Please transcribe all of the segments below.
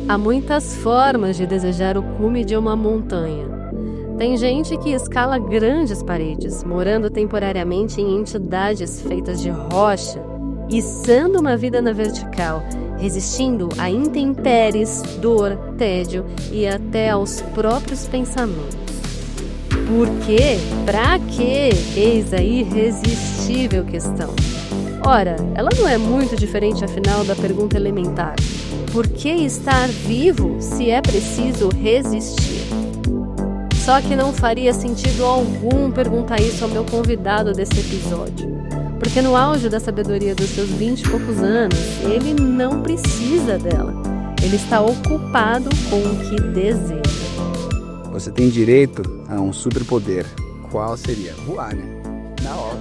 Há muitas formas de desejar o cume de uma montanha. Tem gente que escala grandes paredes, morando temporariamente em entidades feitas de rocha, içando uma vida na vertical, resistindo a intempéries, dor, tédio e até aos próprios pensamentos. Por quê? Pra quê? Eis a irresistível questão. Ora, ela não é muito diferente, afinal, da pergunta elementar. Por que estar vivo se é preciso resistir? Só que não faria sentido algum perguntar isso ao meu convidado desse episódio. Porque no auge da sabedoria dos seus 20 e poucos anos, ele não precisa dela. Ele está ocupado com o que deseja. Você tem direito a um superpoder. Qual seria? Voar, né? Na hora.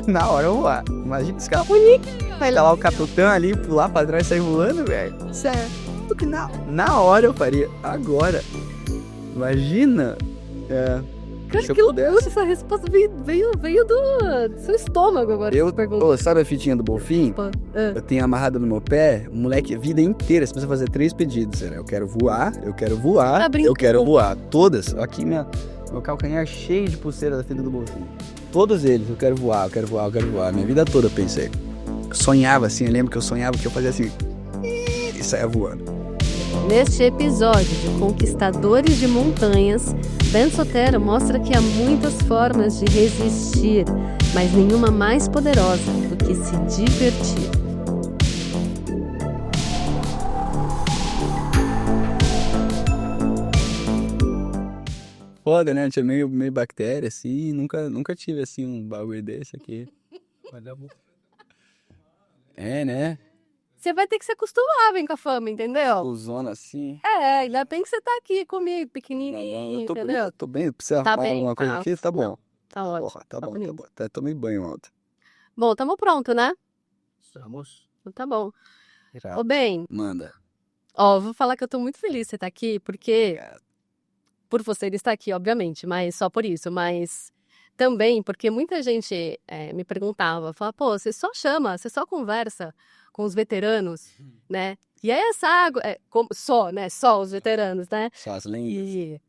Na hora eu voar. Imagina esse cara bonito. Vai lá o capitão ali, pular pra trás e sair voando, velho. Sério. Porque na hora eu faria. Agora. Imagina. Cara, que loucura, essa resposta veio do seu estômago agora. Sabe a fitinha do Bonfim? Eu tenho amarrado no meu pé, o moleque, a vida inteira, você precisa fazer 3 pedidos, né? Eu quero voar, eu quero voar. Todas. Aqui meu calcanhar cheio de pulseira da fita do Bonfim. Todos eles, eu quero voar. Minha vida toda eu pensei. Eu sonhava assim, eu lembro que eu sonhava que eu fazia assim e saia voando. Neste episódio de Conquistadores de Montanhas, Ben Sotero mostra que há muitas formas de resistir, mas nenhuma mais poderosa do que se divertir. Foda, né? Tinha meio bactéria, assim, nunca tive, assim, um bagulho desse aqui. É, né? Você vai ter que se acostumar, com a fama, entendeu? Fusona assim. Ainda bem que você tá aqui comigo, pequenininho, entendeu? Tô bem, precisa arrumar alguma coisa aqui? Tá bom. Tá ótimo. Porra, tá bom. Até tomei banho ontem. Bom, tamo pronto, né? Estamos. Tá bom. Irado. Ô, Ben. Manda. Vou falar que eu tô muito feliz de você estar aqui, porque... Por você estar aqui, obviamente, mas só por isso. Mas também porque muita gente me perguntava, falava, pô, você só conversa com os veteranos, né? E aí essa água... Só os veteranos, né? Só as lendas.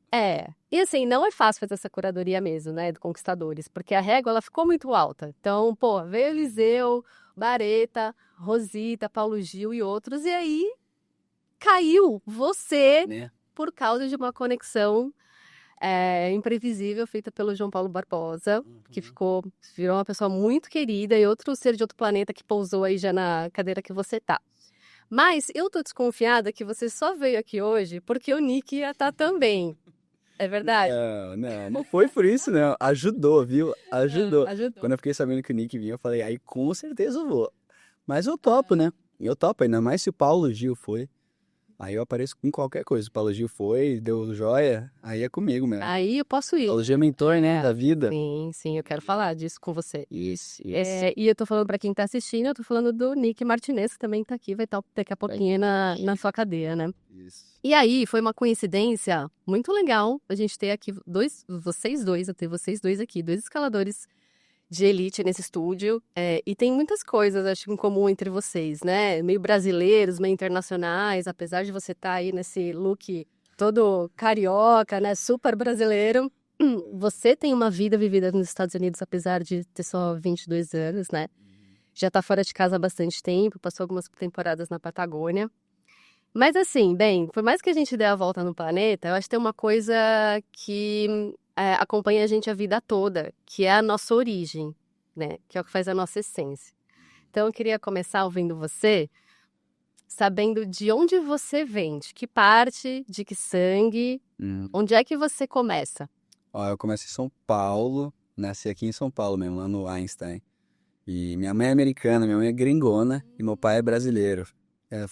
E assim, não é fácil fazer essa curadoria mesmo, né, do Conquistadores, porque a régua, ela ficou muito alta. Então, pô, veio Eliseu, Bareta, Rosita, Paulo Gil e outros, e aí caiu você, Né? por causa de uma conexão imprevisível feita pelo João Paulo Barbosa, que virou uma pessoa muito querida e outro ser de outro planeta que pousou aí já na cadeira que você tá. Mas eu tô desconfiada que você só veio aqui hoje porque o Nick ia estar também. É verdade? Não foi por isso, não. Ajudou, viu? Ajudou. Ajudou. Quando eu fiquei sabendo que o Nick vinha, eu falei, aí com certeza eu vou. Mas eu topo, né? Eu topo, ainda mais se o Paulo Gil foi. Aí eu apareço com qualquer coisa. O Paulo Gil foi, deu joia, aí é comigo mesmo. Aí eu posso ir. Paulo Gil é mentor, né? Da vida. Sim, eu quero falar disso com você. Isso. E eu tô falando pra quem tá assistindo, eu tô falando do Nick Martinez, que também tá aqui, vai estar daqui a pouquinho na sua cadeia, né? Isso. E aí, foi uma coincidência muito legal a gente ter aqui vocês dois aqui, 2 escaladores de elite nesse estúdio. E tem muitas coisas, acho, em comum entre vocês, né? Meio brasileiros, meio internacionais, apesar de você estar aí nesse look todo carioca, né? Super brasileiro. Você tem uma vida vivida nos Estados Unidos, apesar de ter só 22 anos, né? Já tá fora de casa há bastante tempo, passou algumas temporadas na Patagônia. Mas assim, bem, por mais que a gente dê a volta no planeta, eu acho que tem uma coisa que acompanha a gente a vida toda, que é a nossa origem, né? Que é o que faz a nossa essência. Então eu queria começar ouvindo você, sabendo de onde você vem, de que parte, de que sangue, onde é que você começa? Eu comecei em São Paulo, nasci aqui em São Paulo mesmo, lá no Einstein. E minha mãe é americana, minha mãe é gringona e meu pai é brasileiro.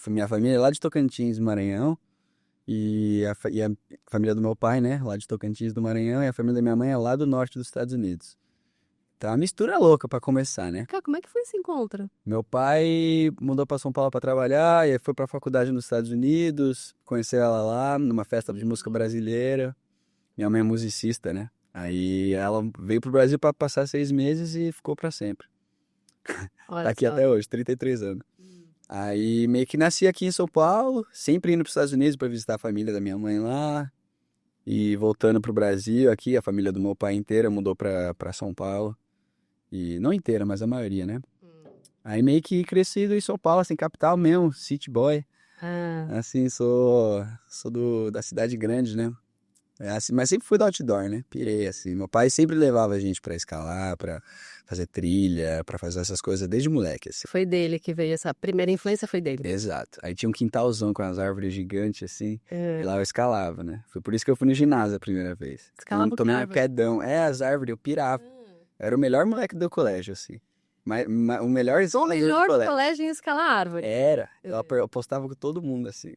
Minha família é lá de Tocantins, do Maranhão, e a família do meu pai, né, lá de Tocantins, do Maranhão, e a família da minha mãe é lá do norte dos Estados Unidos. Então é uma mistura louca pra começar, né? Cara, como é que foi esse encontro? Meu pai mudou pra São Paulo pra trabalhar, e aí foi pra faculdade nos Estados Unidos, conheceu ela lá, numa festa de música brasileira. Minha mãe é musicista, né? Aí ela veio pro Brasil pra passar 6 meses e ficou pra sempre. Olha Tá aqui só. até hoje, 33 anos. Aí meio que nasci aqui em São Paulo, sempre indo para os Estados Unidos para visitar a família da minha mãe lá. E voltando pro Brasil aqui, a família do meu pai inteira mudou pra São Paulo. E não inteira, mas a maioria, né? Aí meio que crescido em São Paulo, assim, capital mesmo, city boy. Assim, sou da cidade grande, né? Assim, mas sempre fui do outdoor, né? Pirei, assim. Meu pai sempre levava a gente pra escalar, pra fazer trilha, pra fazer essas coisas desde moleque, assim. Foi dele que veio essa primeira influência, foi dele. Exato. Aí tinha um quintalzão com as árvores gigantes, assim. E lá eu escalava, né? Foi por isso que eu fui no ginásio a primeira vez. Escalava Tomei que uma árvore? quedão. As árvores, eu pirava. Era o melhor moleque do colégio, assim. O melhor O melhor do colégio em escalar árvore. Era. Eu apostava com todo mundo, assim.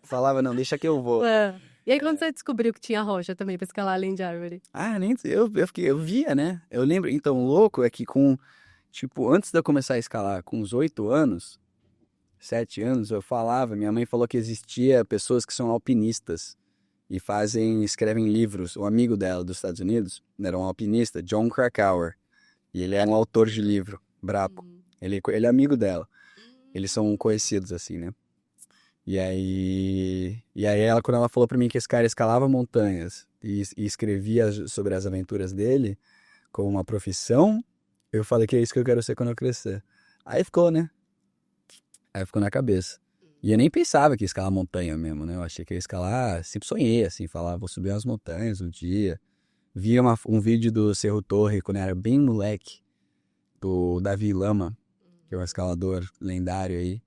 Falava, não, deixa que eu vou. E aí, quando você descobriu que tinha rocha também pra escalar além de árvore? Nem eu via, né? Eu lembro, então, louco é que tipo, antes de eu começar a escalar, com uns 8 anos, 7 anos, eu falava, minha mãe falou que existia pessoas que são alpinistas e escrevem livros. O amigo dela dos Estados Unidos era um alpinista, John Krakauer, e ele é um autor de livro, brabo. Ele é amigo dela. Eles são conhecidos, assim, né? E aí quando ela falou pra mim que esse cara escalava montanhas e escrevia sobre as aventuras dele como uma profissão, eu falei que é isso que eu quero ser quando eu crescer. Aí ficou, né? Aí ficou na cabeça. E eu nem pensava que ia escalar montanha mesmo, né? Eu achei que ia escalar, sempre sonhei, assim, falar, vou subir umas montanhas um dia. Vi um vídeo do Cerro Torre, quando eu era bem moleque, do Davi Lama, que é um escalador lendário aí.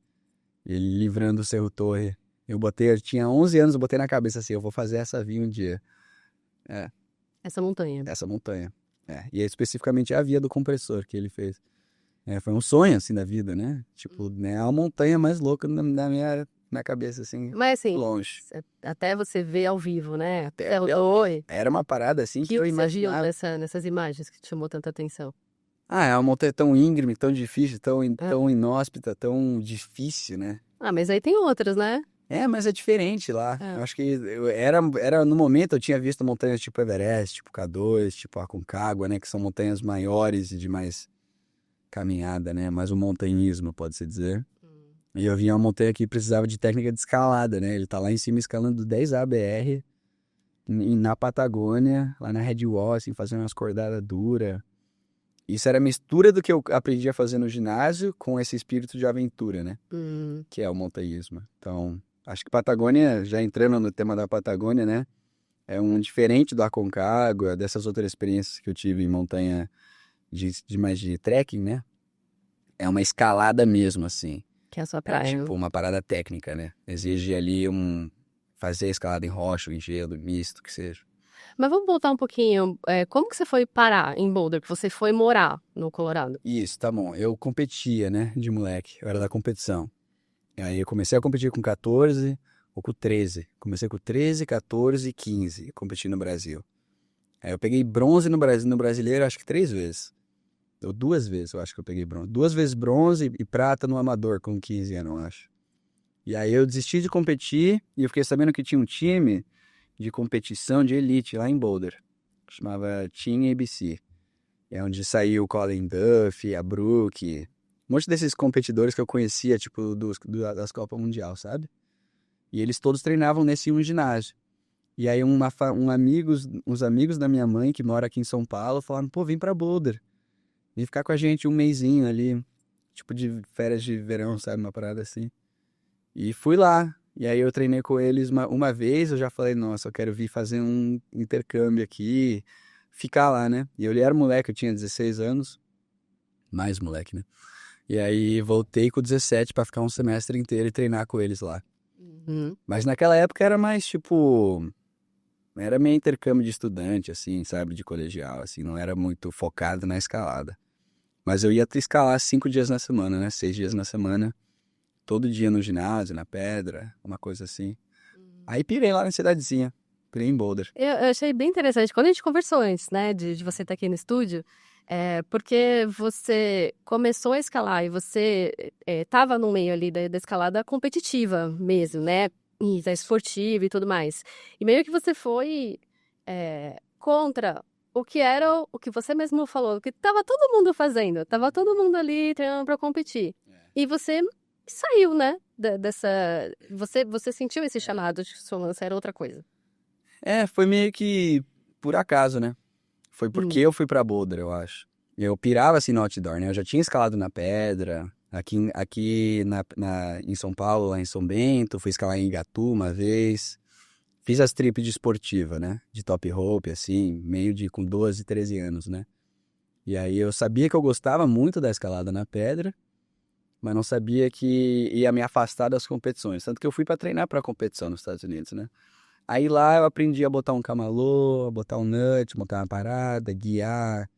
Ele livrando o Cerro Torre. Eu tinha 11 anos, eu botei na cabeça assim, eu vou fazer essa via um dia. Essa montanha. Essa montanha. E é especificamente a via do compressor que ele fez. Foi um sonho, assim, da vida, né? Tipo, né, a montanha mais louca na minha cabeça, assim, Mas assim, longe. até você ver ao vivo, né? Cerro Torre. Era uma parada, assim, que eu imaginava. Nessas imagens que te chamou tanta atenção? É uma montanha tão íngreme, tão difícil, tão inóspita, tão difícil, né? Mas aí tem outras, né? Mas é diferente lá. Eu acho que era no momento eu tinha visto montanhas tipo Everest, tipo K2, tipo Aconcagua, né? Que são montanhas maiores e de mais caminhada, né? Mais um montanhismo, pode-se dizer. E eu vi uma montanha que precisava de técnica de escalada, né? Ele tá lá em cima escalando 10 ABR na Patagônia, lá na Red Wall, assim, fazendo umas cordadas duras. Isso era a mistura do que eu aprendi a fazer no ginásio com esse espírito de aventura, né? Que é o montanhismo. Então, acho que Patagônia, já entrando no tema da Patagônia, né? É um diferente do Aconcagua, dessas outras experiências que eu tive em montanha mais de trekking, né? É uma escalada mesmo, assim. Que é a sua praia. Tipo, uma parada técnica, né? Exige ali fazer escalada em rocha, em gelo, misto, que seja. Mas vamos voltar um pouquinho. Como que você foi parar em Boulder? Que você foi morar no Colorado? Isso, tá bom. Eu competia, né, de moleque. Eu era da competição. Aí eu comecei a competir com 14 ou com 13. Comecei com 13, 14 e 15, competi no Brasil. Aí eu peguei bronze no brasileiro, acho que 3 vezes. Ou 2 vezes, eu acho que eu peguei bronze. 2 vezes bronze e prata no amador, com 15 anos, eu acho. E aí eu desisti de competir e eu fiquei sabendo que tinha um time de competição de elite lá em Boulder. Chamava Team ABC. É onde saiu o Colin Duff, a Brooke, um monte desses competidores que eu conhecia, tipo, das Copas Mundial, sabe? E eles todos treinavam nesse um ginásio. E aí uns amigos da minha mãe, que mora aqui em São Paulo, falaram, pô, vem pra Boulder. Vem ficar com a gente um mesinho ali, tipo de férias de verão, sabe? Uma parada assim. E fui lá. E aí eu treinei com eles uma vez, eu já falei, nossa, eu quero vir fazer um intercâmbio aqui, ficar lá, né? E eu era moleque, eu tinha 16 anos, mais moleque, né? E aí voltei com 17 pra ficar um semestre inteiro e treinar com eles lá. Mas naquela época era mais, tipo, era meio intercâmbio de estudante, assim, sabe? De colegial, assim, não era muito focado na escalada. Mas eu ia escalar 5 dias na semana, né? 6 dias na semana. Todo dia no ginásio, na pedra, uma coisa assim. Aí pirei lá na cidadezinha, pirei em Boulder. Eu achei bem interessante. Quando a gente conversou antes, né, de você estar aqui no estúdio, porque você começou a escalar e você estava no meio ali da escalada competitiva mesmo, né? E da esportiva e tudo mais. E meio que você foi contra o que era o que você mesmo falou, que estava todo mundo fazendo, estava todo mundo ali treinando para competir. E você saiu, né, dessa... Você sentiu esse chamado de que sua lança era outra coisa? Foi meio que por acaso, né? Foi porque eu fui pra Boulder, eu acho. Eu pirava assim no outdoor, né? Eu já tinha escalado na pedra, aqui em São Paulo, lá em São Bento, fui escalar em Igatu uma vez. Fiz as trips de esportiva, né? De top rope, assim, com 12, 13 anos, né? E aí eu sabia que eu gostava muito da escalada na pedra, mas não sabia que ia me afastar das competições. Tanto que eu fui pra treinar pra competição nos Estados Unidos, né? Aí lá eu aprendi a botar um camalô, a botar um nut, montar uma parada, guiar,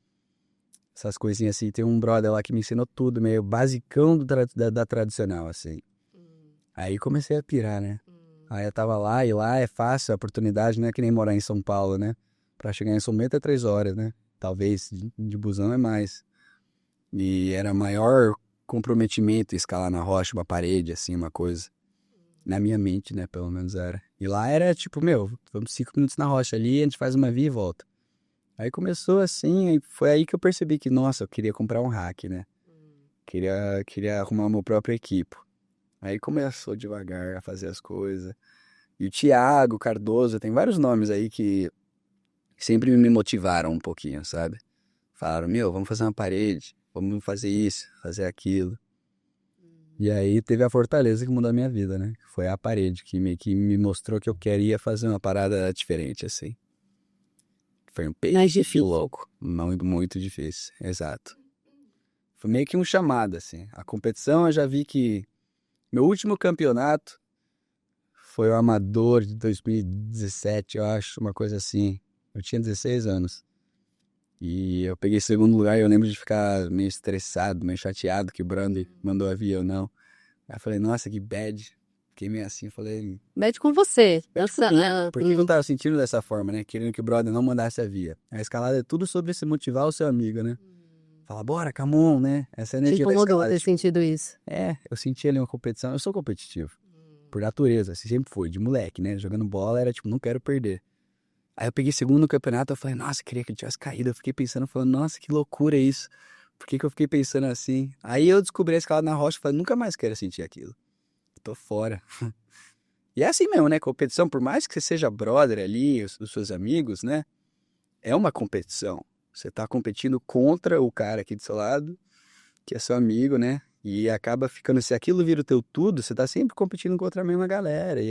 essas coisinhas assim. Tem um brother lá que me ensinou tudo, meio basicão da tradicional, assim. Aí comecei a pirar, né? Aí eu tava lá, e lá é fácil, a oportunidade não é que nem morar em São Paulo, né? Pra chegar em São Bento é 3 horas, né? Talvez de busão é mais. E era maior comprometimento escalar na rocha, uma parede, assim, uma coisa. Na minha mente, né? Pelo menos era. E lá era tipo, vamos 5 minutos na rocha ali, a gente faz uma via e volta. Aí começou assim, e foi aí que eu percebi que, nossa, eu queria comprar um hack, né? Queria arrumar o meu próprio equipo. Aí começou devagar a fazer as coisas. E o Thiago Cardoso, tem vários nomes aí que sempre me motivaram um pouquinho, sabe? Falaram, vamos fazer uma parede, vamos fazer isso, fazer aquilo. E aí teve a fortaleza que mudou a minha vida, né? Foi a parede que me mostrou que eu queria fazer uma parada diferente, assim. Foi um peixe louco. Muito, muito difícil, exato. Foi meio que um chamado, assim. A competição eu já vi que... Meu último campeonato foi o Amador de 2017, eu acho, uma coisa assim. Eu tinha 16 anos. E eu peguei segundo lugar e eu lembro de ficar meio estressado, meio chateado que o Brandy mandou a via ou não. Aí eu falei, nossa, que bad. Fiquei meio assim, falei... Mede com você. Por que eu não tava sentindo dessa forma, né? Querendo que o brother não mandasse a via. A escalada é tudo sobre se motivar o seu amigo, né? Fala, bora, come on, né? Essa é a Te energia da incomodou escalada. ter sentido isso? Eu senti ali uma competição. Eu sou competitivo. Por natureza, assim, sempre fui. De moleque, né? Jogando bola era tipo, não quero perder. Aí eu peguei segundo no campeonato, eu falei, nossa, queria que ele tivesse caído. Eu fiquei pensando, falando, nossa, que loucura isso. Por que eu fiquei pensando assim? Aí eu descobri a escalada na rocha e falei, nunca mais quero sentir aquilo. Tô fora. E é assim mesmo, né? Competição, por mais que você seja brother ali, os seus amigos, né? É uma competição. Você tá competindo contra o cara aqui do seu lado, que é seu amigo, né? E acaba ficando, se aquilo vira o teu tudo, você tá sempre competindo contra a mesma galera.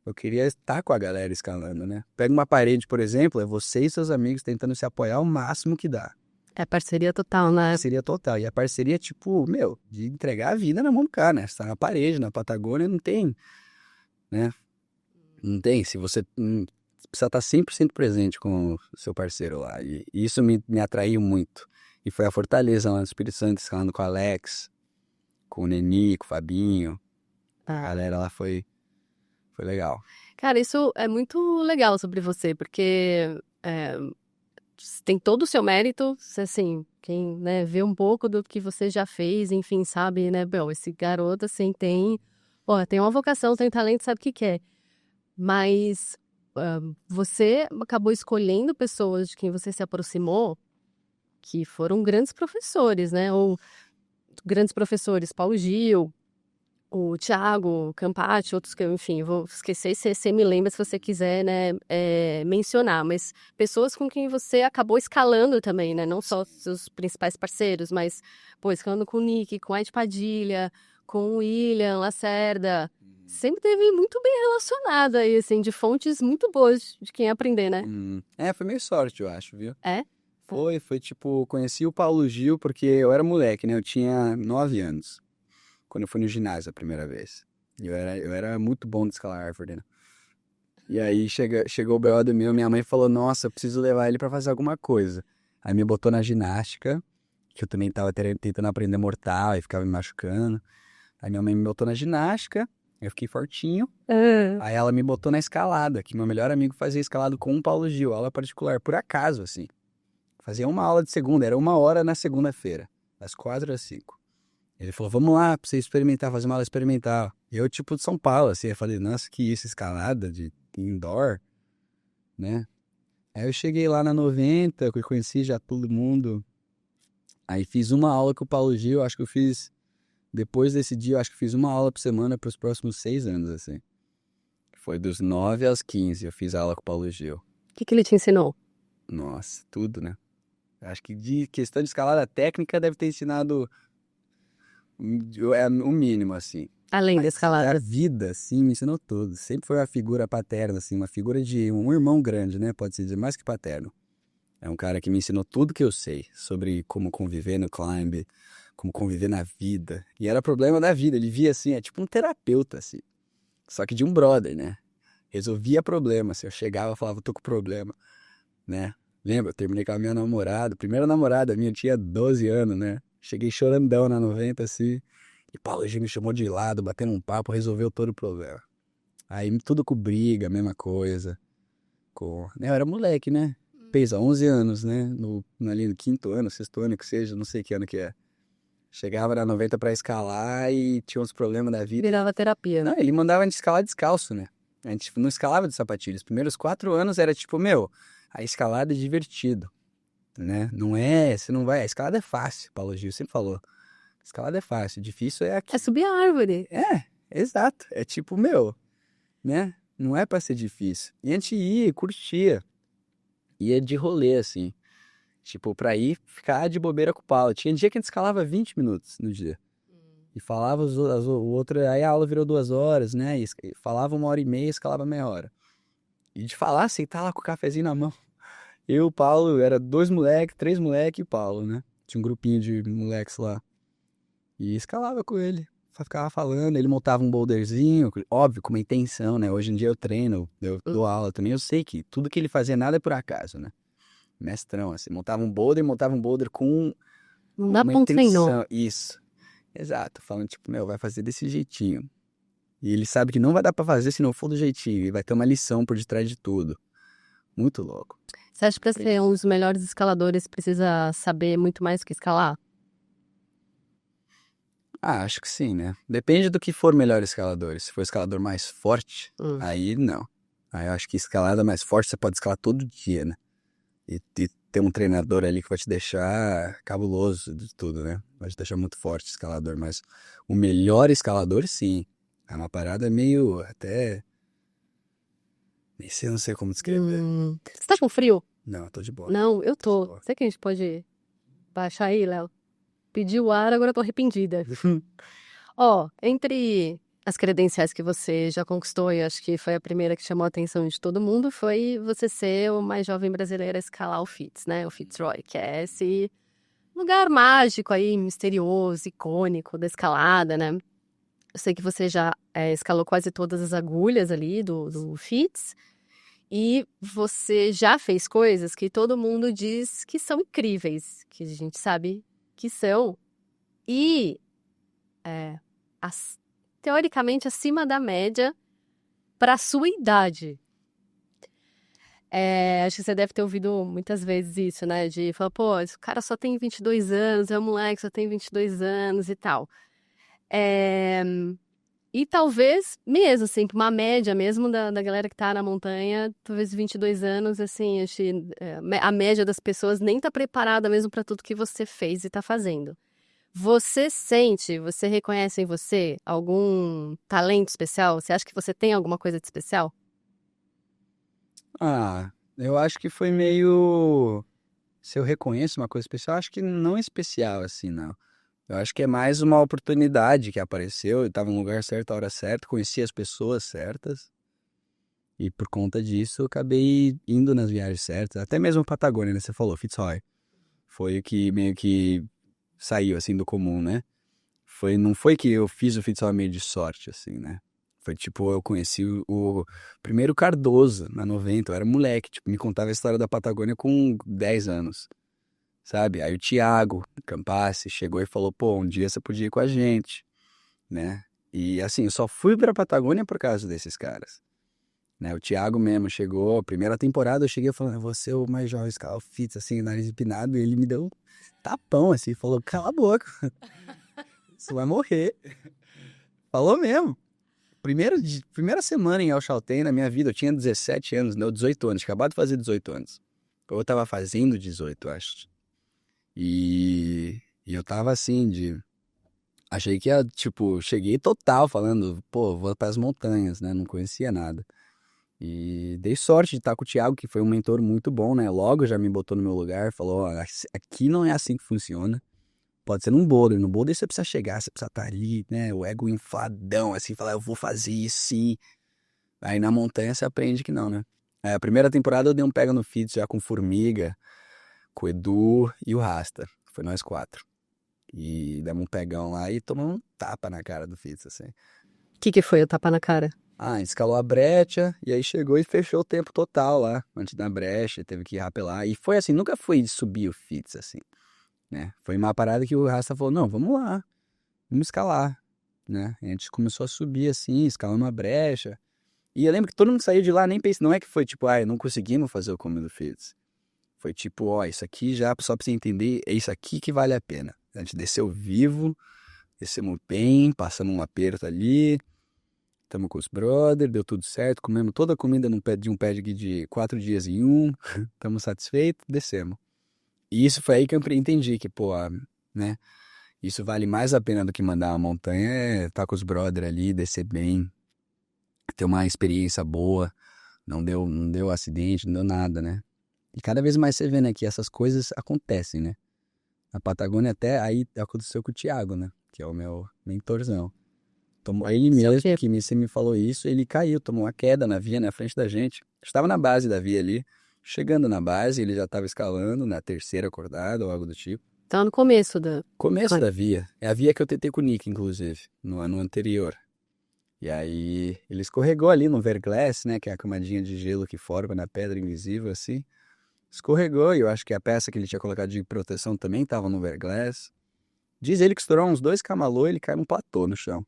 Eu queria estar com a galera escalando, né? Pega uma parede, por exemplo, é você e seus amigos tentando se apoiar o máximo que dá. É parceria total, né? Parceria total. E a parceria, tipo, de entregar a vida na mão do cara, né? Você tá na parede, na Patagônia, não tem, né? Não tem. Se você precisa estar 100% presente com o seu parceiro lá. E isso me atraiu muito. E foi a fortaleza lá no Espírito Santo, escalando com o Alex, com o Neni, com o Fabinho. A galera lá foi legal. Cara, isso é muito legal sobre você, porque tem todo o seu mérito, assim, quem, né, vê um pouco do que você já fez, enfim, sabe, né, esse garoto, assim, tem uma vocação, tem talento, sabe o que quer. Mas você acabou escolhendo pessoas de quem você se aproximou que foram grandes professores, né, ou grandes professores, Paulo Gil, o Thiago Campati, outros que, enfim, vou esquecer se você me lembra se você quiser, né, mencionar, mas pessoas com quem você acabou escalando também, né, não só seus principais parceiros, mas, escalando com o Nick, com a Ed Padilha, com o William Lacerda, sempre teve muito bem relacionado aí, assim, de fontes muito boas de quem aprender, né? Foi meio sorte, eu acho, viu? É? Foi tipo, conheci o Paulo Gil porque eu era moleque, né, eu tinha 9 anos. Quando eu fui no ginásio a primeira vez. Eu era muito bom de escalar árvore, né? E aí chegou o brother meu, minha mãe falou, nossa, eu preciso levar ele pra fazer alguma coisa. Aí me botou na ginástica, que eu também tava tentando aprender mortal e ficava me machucando. Aí minha mãe me botou na ginástica, eu fiquei fortinho. Aí ela me botou na escalada, que meu melhor amigo fazia escalado com o Paulo Gil, aula particular, por acaso, assim. Fazia uma aula de segunda, era 1 hora na segunda-feira, das 4 às 5. Ele falou, vamos lá pra você experimentar, fazer uma aula experimental. Eu, tipo, de São Paulo, assim, eu falei, nossa, que isso, escalada de indoor, né? Aí eu cheguei lá na 90, eu conheci já todo mundo. Aí fiz uma aula com o Paulo Gil, acho que eu fiz Depois desse dia, eu acho que fiz uma aula por semana para os próximos 6 anos, assim. Foi dos 9 aos 15, eu fiz aula com o Paulo Gil. O que ele te ensinou? Nossa, tudo, né? Acho que de questão de escalada técnica deve ter ensinado o mínimo, assim. Além da escalada. A vida, assim, me ensinou tudo. Sempre foi uma figura paterna, assim, uma figura de um irmão grande, né? Pode-se dizer, mais que paterno. É um cara que me ensinou tudo que eu sei sobre como conviver no climb, como conviver na vida. E era problema da vida, ele via assim, é tipo um terapeuta, assim. Só que de um brother, né? Resolvia problema, assim, eu chegava e falava, tô com problema, né? Lembra, eu terminei com a minha namorada, primeira namorada minha, eu tinha 12 anos, né? Cheguei chorandão na 90, assim, e Paulo G me chamou de lado, batendo um papo, resolveu todo o problema. Aí tudo com briga, mesma coisa. Eu era moleque, né? Pesa 11 anos, né? Ali no 5º ano, 6º ano, que seja, não sei que ano que é. Chegava na 90 pra escalar e tinha uns problemas da vida. Virava terapia, né? Não, ele mandava a gente escalar descalço, né? A gente não escalava de sapatilha. Os primeiros 4 anos era tipo, a escalada é divertido, né? Não é, você não vai... A escalada é fácil, Paulo Gil sempre falou. A escalada é fácil, difícil é aqui. É subir a árvore. Exato. É tipo, né? Não é pra ser difícil. E a gente ia, curtia. Ia de rolê, assim. Tipo, pra ir ficar de bobeira com o Paulo. Tinha dia que a gente escalava 20 minutos no dia. E falava o outro, aí a aula virou 2 horas, né? E falava 1h30 e escalava meia hora. E de falar, assim, tá lá com o cafezinho na mão. Eu, o Paulo, era 2 moleques, 3 moleques e o Paulo, né? Tinha um grupinho de moleques lá. E escalava com ele. Ficava falando, ele montava um boulderzinho, óbvio, com uma intenção, né? Hoje em dia eu treino, eu dou aula também, eu sei que tudo que ele fazia nada é por acaso, né? Mestrão, assim, montava um boulder com Não dá uma ponto sem nó. intenção. Isso, exato, falando tipo, vai fazer desse jeitinho. E ele sabe que não vai dar pra fazer se não for do jeitinho, e vai ter uma lição por detrás de tudo. Muito louco. Você acha que pra ser um dos melhores escaladores precisa saber muito mais que escalar? Acho que sim, né? Depende do que for melhor escalador. Se for escalador mais forte, aí não. Aí eu acho que escalada mais forte você pode escalar todo dia, né? E ter um treinador ali que vai te deixar cabuloso de tudo, né? Vai te deixar muito forte escalador. Mas o melhor escalador, sim. É uma parada meio até... Nem sei como descrever. Você tá com frio? Não, eu tô de boa. Não, eu tô. Será que a gente pode baixar aí, Léo? Pedi o ar, agora eu tô arrependida. Ó, entre as credenciais que você já conquistou, e acho que foi a primeira que chamou a atenção de todo mundo, foi você ser o mais jovem brasileiro a escalar o FITS, né? O Fitzroy, que é esse lugar mágico aí, misterioso, icônico da escalada, né? Eu sei que você já escalou quase todas as agulhas ali do FITS. E você já fez coisas que todo mundo diz que são incríveis, que a gente sabe que são. E, teoricamente, acima da média para a sua idade. Acho que você deve ter ouvido muitas vezes isso, né? De falar, pô, esse cara só tem 22 anos, é um moleque, só tem 22 anos e tal. E talvez mesmo, assim, uma média mesmo da galera que tá na montanha, talvez 22 anos, assim, acho que, a média das pessoas nem tá preparada mesmo para tudo que você fez e tá fazendo. Você reconhece em você algum talento especial? Você acha que você tem alguma coisa de especial? Eu acho que foi meio... Se eu reconheço uma coisa especial, acho que não é especial, assim, não. Eu acho que é mais uma oportunidade que apareceu, eu estava no lugar certo, a hora certa, conheci as pessoas certas. E por conta disso, eu acabei indo nas viagens certas. Até mesmo a Patagônia, né? Você falou, Fitzroy. Foi o que meio que saiu, assim, do comum, né? Não foi que eu fiz o Fitzroy meio de sorte, assim, né? Foi tipo, eu conheci o primeiro Cardoso, na 90, eu era moleque, tipo, me contava a história da Patagônia com 10 anos. Sabe? Aí o Thiago Campassi chegou e falou, pô, um dia você podia ir com a gente, né? E assim, eu só fui pra Patagônia por causa desses caras, né? O Thiago mesmo chegou, a primeira temporada eu cheguei falando, você é o mais jovem escala FITS, assim, nariz empinado, e ele me deu um tapão, assim, falou, cala a boca, você vai morrer. Falou mesmo. Primeira semana em El Chaltén na minha vida, eu tinha 17 anos, não, 18 anos, acabado de fazer 18 anos. Eu tava fazendo 18, acho. E eu tava assim, Achei que ia, tipo, cheguei total falando, pô, vou para as montanhas, né? Não conhecia nada. E dei sorte de estar com o Thiago, que foi um mentor muito bom, né? Logo já me botou no meu lugar, falou, ó, aqui não é assim que funciona. Pode ser num boulder. No boulder você precisa chegar, você precisa estar ali, né? O ego infladão, assim, falar, eu vou fazer isso sim. Aí na montanha você aprende que não, né? A primeira temporada eu dei um pega no Fitz já com Formiga, com o Edu e o Rasta. Foi nós 4. E demos um pegão lá e tomamos um tapa na cara do Fitz, assim. O que foi o tapa na cara? Escalou a brecha e aí chegou e fechou o tempo total lá, antes da brecha, teve que rapelar. E foi assim, nunca foi subir o Fitz, assim, né? Foi uma parada que o Rasta falou, não, vamos lá, vamos escalar, né? E a gente começou a subir assim, escalando uma brecha. E eu lembro que todo mundo saiu de lá, nem pensou, não é que foi tipo, não conseguimos fazer o cume do Fitz. Foi tipo, ó, isso aqui já, só pra você entender, é isso aqui que vale a pena. A gente desceu vivo, descemos bem, passamos um aperto ali, tamo com os brothers, deu tudo certo, comemos toda a comida de um pad de 4 dias em um, tamo satisfeitos, descemos. E isso foi aí que eu entendi que, pô, né, isso vale mais a pena do que mandar uma montanha, é estar com os brothers ali, descer bem, ter uma experiência boa, não deu acidente, não deu nada, né. E cada vez mais você vê, né, que essas coisas acontecem, né. Na Patagônia até aí aconteceu com o Thiago, né, que é o meu mentorzão. Ele mesmo, que você me falou isso, ele caiu, tomou uma queda na via, na frente da gente. Estava na base da via ali. Chegando na base, ele já estava escalando na terceira acordada ou algo do tipo. Tá no começo da... Começo da via. É a via que eu tentei com o Nick, inclusive, no ano anterior. E aí, ele escorregou ali no verglass, né, que é a camadinha de gelo que forma na pedra invisível, assim. Escorregou e eu acho que a peça que ele tinha colocado de proteção também estava no verglass. Diz ele que estourou uns 2 camalô e ele caiu num platô no chão.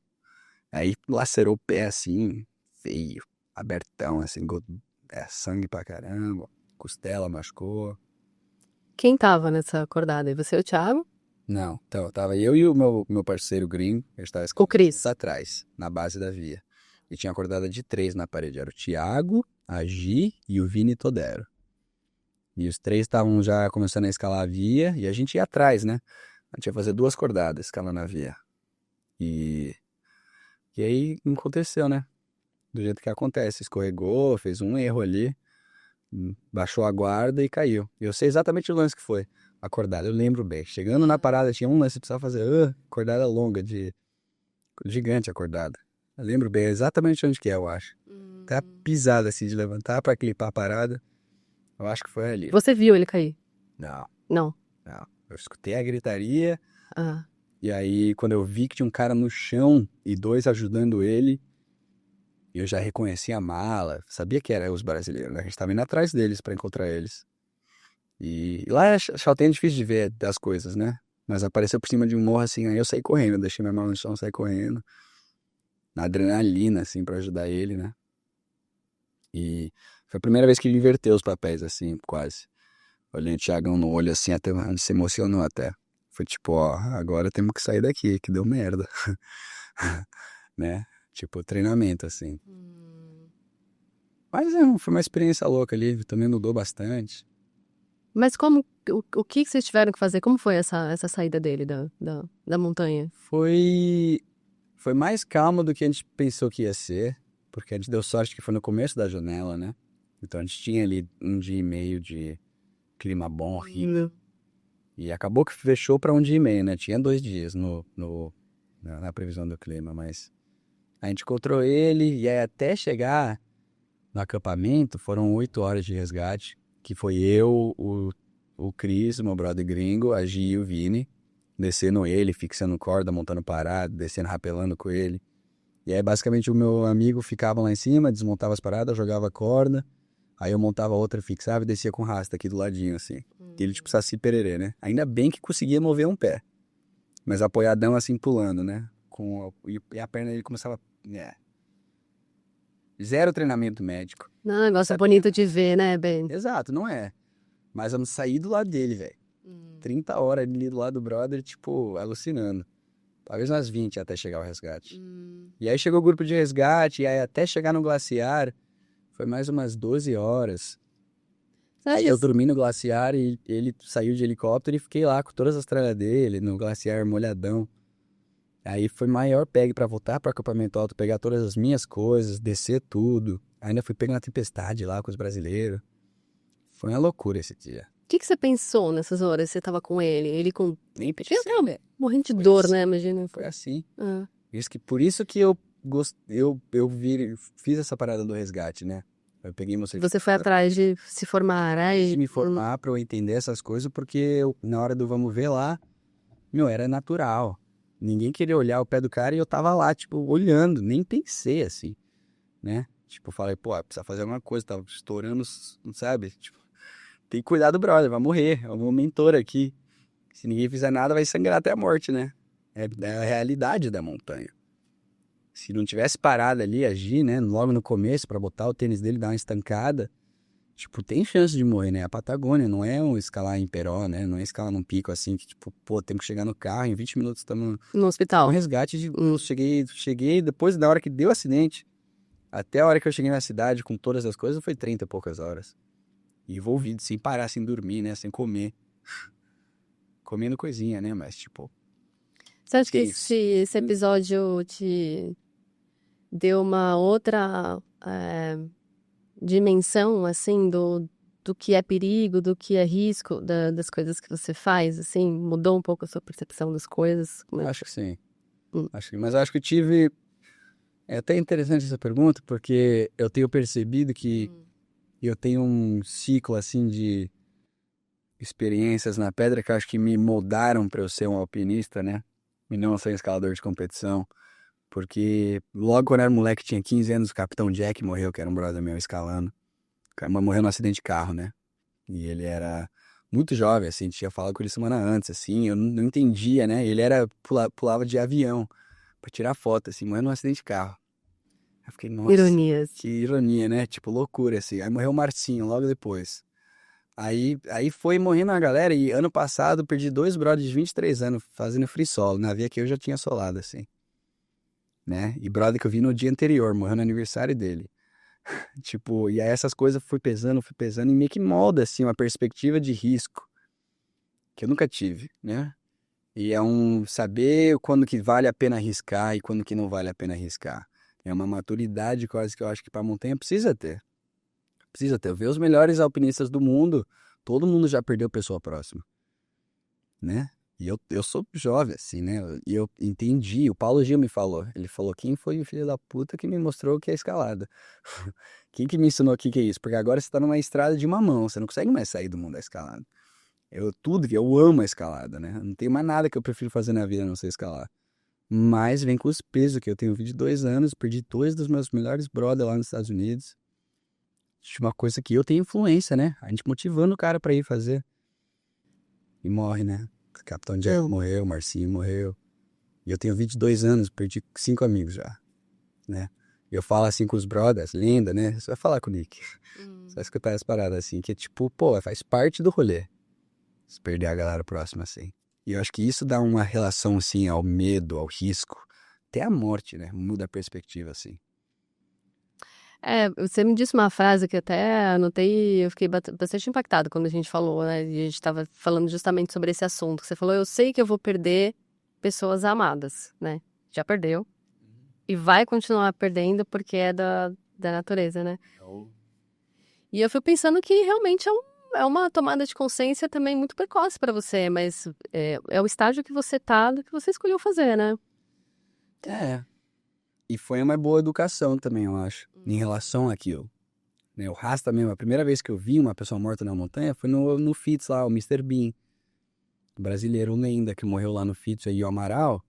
Aí lacerou o pé assim, feio, abertão, assim, sangue pra caramba, costela machucou. Quem tava nessa acordada? E você e o Thiago? Não, então, tava eu e o meu parceiro gringo, a gente tava o Cris atrás, na base da via. E tinha acordada de 3 na parede, era o Thiago, a Gi e o Vini Todero. E os 3 estavam já começando a escalar a via, e a gente ia atrás, né? A gente ia fazer 2 acordadas escalando a via. E aí aconteceu, né? Do jeito que acontece, escorregou, fez um erro ali, baixou a guarda e caiu. E eu sei exatamente o lance que foi. Acordada, eu lembro bem. Chegando na parada, tinha um lance que precisava fazer, acordada longa, gigante acordada. Eu lembro bem exatamente onde que é, eu acho. Até a pisada assim de levantar pra clipar a parada. Eu acho que foi ali. Você viu ele cair? Não. Não. Eu escutei a gritaria. Ah. E aí, quando eu vi que tinha um cara no chão e 2 ajudando ele, eu já reconheci a mala, sabia que eram os brasileiros, né? A gente tava indo atrás deles pra encontrar eles. E lá Chaltén é difícil de ver as coisas, né? Mas apareceu por cima de um morro assim, aí eu saí correndo, deixei minha mão no chão, saí correndo. Na adrenalina, assim, pra ajudar ele, né? E foi a primeira vez que ele inverteu os papéis, assim, quase. Olhei o Thiagão no olho, assim, até se emocionou até. Foi tipo, ó, agora temos que sair daqui, que deu merda. Né? Tipo, treinamento, assim. Mas foi uma experiência louca ali, também mudou bastante. Mas o que vocês tiveram que fazer? Como foi essa saída dele da montanha? Foi mais calmo do que a gente pensou que ia ser, porque a gente deu sorte que foi no começo da janela, né? Então a gente tinha ali 1 dia e meio de clima bom, rico. E acabou que fechou para 1 dia e meio, né? Tinha 2 dias na previsão do clima, mas a gente encontrou ele e aí até chegar no acampamento foram 8 horas de resgate, que foi eu, o Cris, meu brother gringo, a Gi e o Vini, descendo ele, fixando corda, montando parada, descendo, rapelando com ele. E aí basicamente o meu amigo ficava lá em cima, desmontava as paradas, jogava corda, aí eu montava outra, fixava e descia com rasta aqui do ladinho, assim. E ele tipo saci pererê, né? Ainda bem que conseguia mover um pé, mas apoiadão assim, pulando, né? E a perna dele começava... Zero treinamento médico. Não, negócio bonito de ver, né, Ben? Exato, não é. Mas vamos sair do lado dele, velho. 30 horas ali do lado do brother, tipo, alucinando. Talvez umas 20 até chegar o resgate. E aí chegou o grupo de resgate, e aí até chegar no glaciar, foi mais umas 12 horas. Aí eu dormi no glaciar e ele saiu de helicóptero e fiquei lá com todas as tralhas dele, no glaciar molhadão. Aí foi maior pegue pra voltar pro acampamento alto, pegar todas as minhas coisas, descer tudo. Ainda fui pegar uma tempestade lá com os brasileiros. Foi uma loucura esse dia. O que você pensou nessas horas? Você tava com ele? Ele com... Nem pensei, né? Morrendo de Foi dor, assim. né? Imagina. Foi assim. Ah. Por isso que eu fiz essa parada do resgate, né? Eu peguei meu certificado. Você foi atrás de se formar, né? De me formar pra eu entender essas coisas, porque na hora do vamos ver lá, era natural. Ninguém queria olhar o pé do cara e eu tava lá, tipo, olhando. Nem pensei assim, né? Tipo, falei, pô, precisa fazer alguma coisa, tava estourando, sabe? Tipo, tem que cuidar do brother, vai morrer. É o meu mentor aqui. Se ninguém fizer nada, vai sangrar até a morte, né? É a realidade da montanha. Se não tivesse parado ali, agir, né? Logo no começo, pra botar o tênis dele, dar uma estancada, tipo, tem chance de morrer, né? A Patagônia não é um escalar em Peró, né? Não é escalar num pico assim, que tipo, pô, temos que chegar no carro, em 20 minutos estamos no hospital. Um resgate de luz. Cheguei depois da hora que deu o acidente, até a hora que eu cheguei na cidade com todas as coisas, foi 30 e poucas horas. E envolvido, sem parar, sem dormir, né? Sem comer. Comendo coisinha, né? Mas, tipo... Você acha que esse episódio te deu uma outra dimensão, assim, do que é perigo, do que é risco, das coisas que você faz, assim? Mudou um pouco a sua percepção das coisas? Acho que sim. Mas acho que eu tive... É até interessante essa pergunta, porque eu tenho percebido que eu tenho um ciclo, assim, de experiências na pedra que eu acho que me moldaram para eu ser um alpinista, né? E não ser um escalador de competição. Porque logo quando eu era moleque, tinha 15 anos, o Capitão Jack morreu, que era um brother meu escalando. O cara morreu num acidente de carro, né? E ele era muito jovem, assim, tinha falado com ele semana antes, assim, eu não entendia, né? Ele pulava de avião pra tirar foto, assim, morreu num acidente de carro. Eu fiquei, nossa, ironias. Que ironia, né? Tipo, loucura, assim. Aí morreu o Marcinho logo depois. Aí foi morrendo a galera e ano passado perdi 2 brothers de 23 anos fazendo free solo. Na via que eu já tinha solado, assim. Né? E brother que eu vi no dia anterior, morreu no aniversário dele. Tipo, e aí essas coisas fui pesando e meio que molda, assim, uma perspectiva de risco que eu nunca tive, né? E é saber quando que vale a pena arriscar e quando que não vale a pena arriscar. É uma maturidade quase que eu acho que pra montanha precisa ter. Precisa ter. Ver os melhores alpinistas do mundo, todo mundo já perdeu pessoa próxima, né? E eu sou jovem, assim, né? E eu entendi, o Paulo Gil me falou. Ele falou, quem foi o filho da puta que me mostrou o que é escalada? Quem que me ensinou o que é isso? Porque agora você tá numa estrada de uma mão, você não consegue mais sair do mundo da escalada. Eu amo a escalada, né? Não tem mais nada que eu prefiro fazer na vida a não ser escalar. Mas vem com os pesos, que eu tenho 22 anos, perdi 2 dos meus melhores brothers lá nos Estados Unidos. Uma coisa que eu tenho influência, né? A gente motivando o cara pra ir fazer. E morre, né? O Capitão Jack morreu, o Marcinho morreu. E eu tenho 22 anos, perdi 5 amigos já, né? E eu falo assim com os brothers, lenda, né? Você vai falar com o Nick. Você vai escutar as paradas assim, que é tipo, pô, faz parte do rolê. Se perder a galera próxima assim. E eu acho que isso dá uma relação assim ao medo, ao risco. Até a morte, né? Muda a perspectiva assim. Você me disse uma frase que até anotei e eu fiquei bastante impactada quando a gente falou, né? E a gente estava falando justamente sobre esse assunto. Você falou, eu sei que eu vou perder pessoas amadas, né? Já perdeu. E vai continuar perdendo porque é da natureza, né? E eu fui pensando que realmente é uma tomada de consciência também muito precoce para você, mas é o estágio que você tá, do que você escolheu fazer, né? E foi uma boa educação também, eu acho, em relação àquilo. Né, o Rasta mesmo, a primeira vez que eu vi uma pessoa morta na montanha foi no FITS lá, o Mr. Bean, brasileiro lenda, que morreu lá no FITS aí, o Amaral.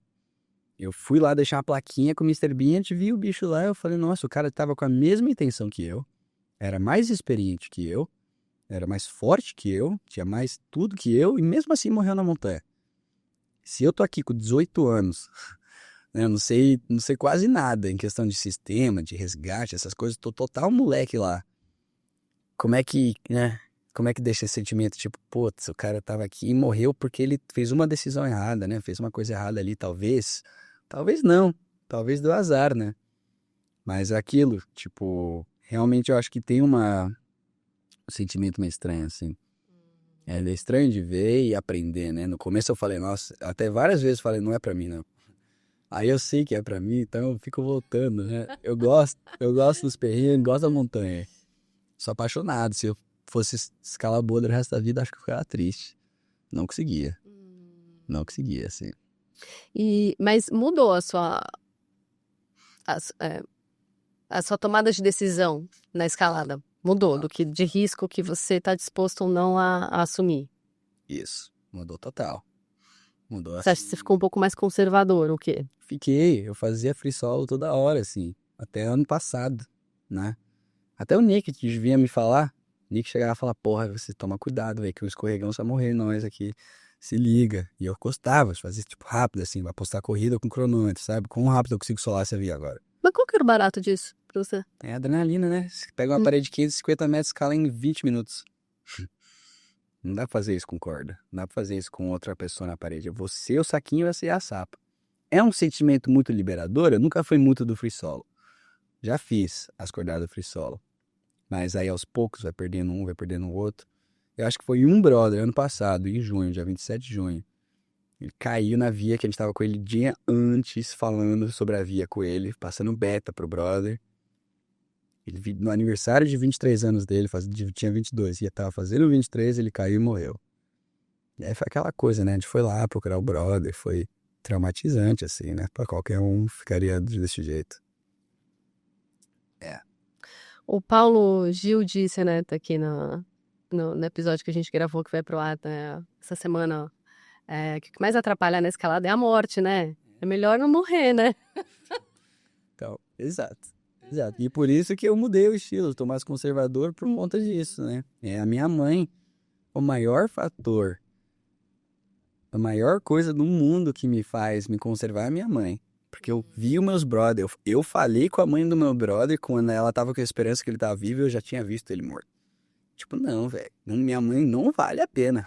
Eu fui lá deixar uma plaquinha com o Mr. Bean, a gente viu o bicho lá, eu falei, nossa, o cara tava com a mesma intenção que eu, era mais experiente que eu, era mais forte que eu, tinha mais tudo que eu, e mesmo assim morreu na montanha. Se eu tô aqui com 18 anos... Eu não sei quase nada em questão de sistema, de resgate, essas coisas. Tô total moleque lá. Como é que, né? Como é que deixa esse sentimento, tipo, putz, o cara tava aqui e morreu porque ele fez uma decisão errada, né? Fez uma coisa errada ali, talvez. Talvez não. Talvez deu azar, né? Mas é aquilo, tipo, realmente eu acho que tem um sentimento meio estranho, assim. É estranho de ver e aprender, né? No começo eu falei, nossa, até várias vezes falei, não é pra mim, não. Aí eu sei que é pra mim, então eu fico voltando, né? Eu gosto dos perrengues, gosto da montanha. Sou apaixonado. Se eu fosse escalar boulder o resto da vida, acho que eu ficava triste. Não conseguia. Não conseguia, assim. Mas mudou a sua tomada de decisão na escalada? Mudou de risco que você está disposto ou não a assumir? Isso. Mudou total. Mudou Você acha que assim. você ficou um pouco mais conservador, o quê? Eu fazia free solo toda hora, assim. Até ano passado, né? Até o Nick que devia me falar. O Nick chegava e falava, porra, você toma cuidado, velho, que o escorregão vai morrer nós aqui. Se liga. E eu gostava, fazia tipo rápido, assim, vai postar corrida com cronômetro, sabe? Quão rápido eu consigo solar essa via agora. Mas qual que era o barato disso pra você? É adrenalina, né? Você pega uma parede de 550 metros, escala em 20 minutos. Não dá pra fazer isso com corda. Não dá pra fazer isso com outra pessoa na parede. É você, o saquinho e você a sapa. É um sentimento muito liberador. Eu nunca fui muito do free solo. Já fiz as cordadas free solo. Mas aí aos poucos vai perdendo um, vai perdendo o outro. Eu acho que foi um brother ano passado, em junho, dia 27 de junho. Ele caiu na via que a gente tava com ele dia antes, falando sobre a via com ele, passando beta pro brother. Ele, no aniversário de 23 anos dele, tinha 22, e tava fazendo 23, ele caiu e morreu. E aí foi aquela coisa, né? A gente foi lá procurar o brother, foi traumatizante, assim, né? Pra qualquer um ficaria desse jeito. É. O Paulo Gil disse, né, tá aqui no episódio que a gente gravou, que vai pro ar, né, essa semana, que o que mais atrapalha na escalada é a morte, né? É melhor não morrer, né? Então, exato. E por isso que eu mudei o estilo, tô mais conservador por conta disso, né? É a minha mãe, o maior fator, a maior coisa do mundo que me faz me conservar é a minha mãe. Porque eu vi os meus brothers, eu falei com a mãe do meu brother quando ela tava com a esperança que ele tava vivo, eu já tinha visto ele morto. Tipo, não, velho, minha mãe não vale a pena.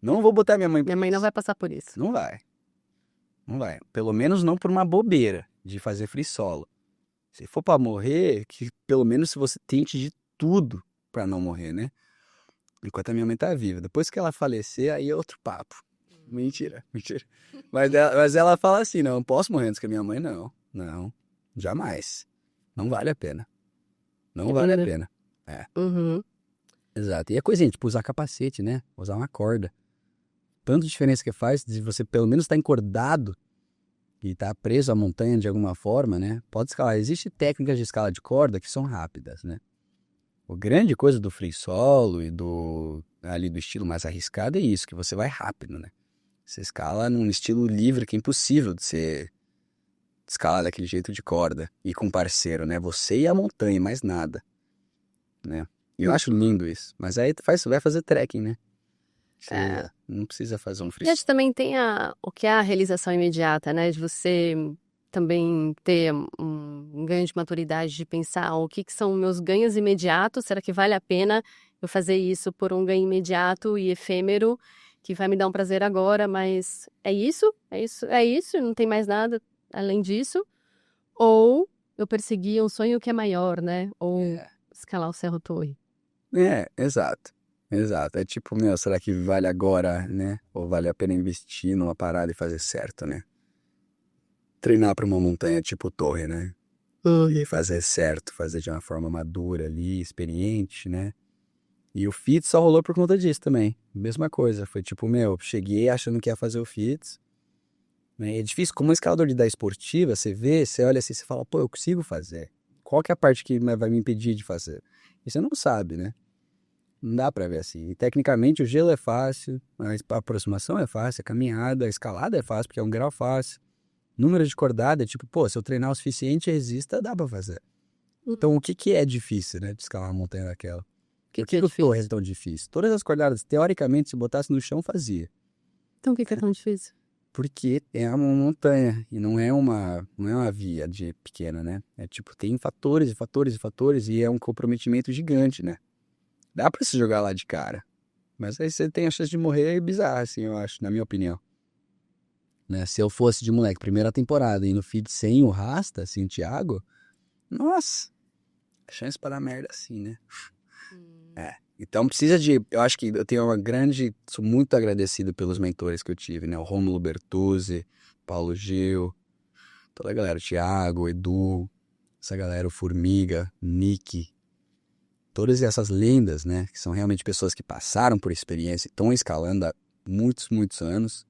Não vou botar minha mãe por Minha mãe isso. não vai passar por isso. Não vai. Não vai. Pelo menos não por uma bobeira de fazer free solo. Se for pra morrer, que pelo menos se você tente de tudo pra não morrer, né? Enquanto a minha mãe tá viva. Depois que ela falecer, aí é outro papo. Mentira. Mas ela fala assim, não posso morrer antes que a minha mãe, não. Não, jamais. Não vale a pena. Não vale a pena. É. Uhum. Exato. E a coisinha, tipo, usar capacete, né? Usar uma corda. Tanto diferença que faz de você pelo menos estar encordado e tá preso à montanha de alguma forma, né? Pode escalar. Existem técnicas de escala de corda que são rápidas, né? A grande coisa do free solo e do estilo mais arriscado é isso, que você vai rápido, né? Você escala num estilo livre que é impossível de você escalar daquele jeito de corda e com parceiro, né? Você e a montanha, mais nada, né? E eu acho lindo isso. Mas aí vai fazer trekking, né? Você não precisa fazer um free solo. E a gente também tem o que é a realização imediata, né? De você também ter um ganho de maturidade, de pensar o que são meus ganhos imediatos, será que vale a pena eu fazer isso por um ganho imediato e efêmero, que vai me dar um prazer agora, mas é isso, não tem mais nada além disso? Ou eu persegui um sonho que é maior, né? Ou escalar o Cerro Torre. Exato. É tipo, será que vale agora, né? Ou vale a pena investir numa parada e fazer certo, né? Treinar pra uma montanha tipo Torre, né? E fazer certo, fazer de uma forma madura ali, experiente, né? E o FITS só rolou por conta disso também. Mesma coisa, foi tipo, cheguei achando que ia fazer o FITS. Né? É difícil, como um escalador de 10 esportiva, você vê, você olha assim, você fala, pô, eu consigo fazer. Qual que é a parte que vai me impedir de fazer? E você não sabe, né? Não dá pra ver assim. E, tecnicamente, o gelo é fácil, a aproximação é fácil, a caminhada, a escalada é fácil, porque é um grau fácil. Número de cordada, tipo, pô, se eu treinar o suficiente e resista, dá pra fazer. Então, o que é difícil, né, de escalar uma montanha daquela? Por que o Torre é tão difícil? Todas as cordadas, teoricamente, se botasse no chão, fazia. Então, o que é tão difícil? Porque é uma montanha e não é uma via pequena, né? É tipo, tem fatores e fatores e fatores e é um comprometimento gigante, né? Dá pra se jogar lá de cara. Mas aí você tem a chance de morrer bizarra, assim, eu acho, na minha opinião. Né? Se eu fosse de moleque, primeira temporada, e no feed sem o Rasta, assim, o Thiago, nossa, chance pra dar merda assim, né? Então precisa eu acho que eu tenho sou muito agradecido pelos mentores que eu tive, né? O Rômulo Bertuzzi, Paulo Gil, Toda a galera, o Thiago, o Edu, essa galera, o Formiga, Nick, todas essas lendas, né? Que são realmente pessoas que passaram por experiência, estão escalando há muitos, muitos anos,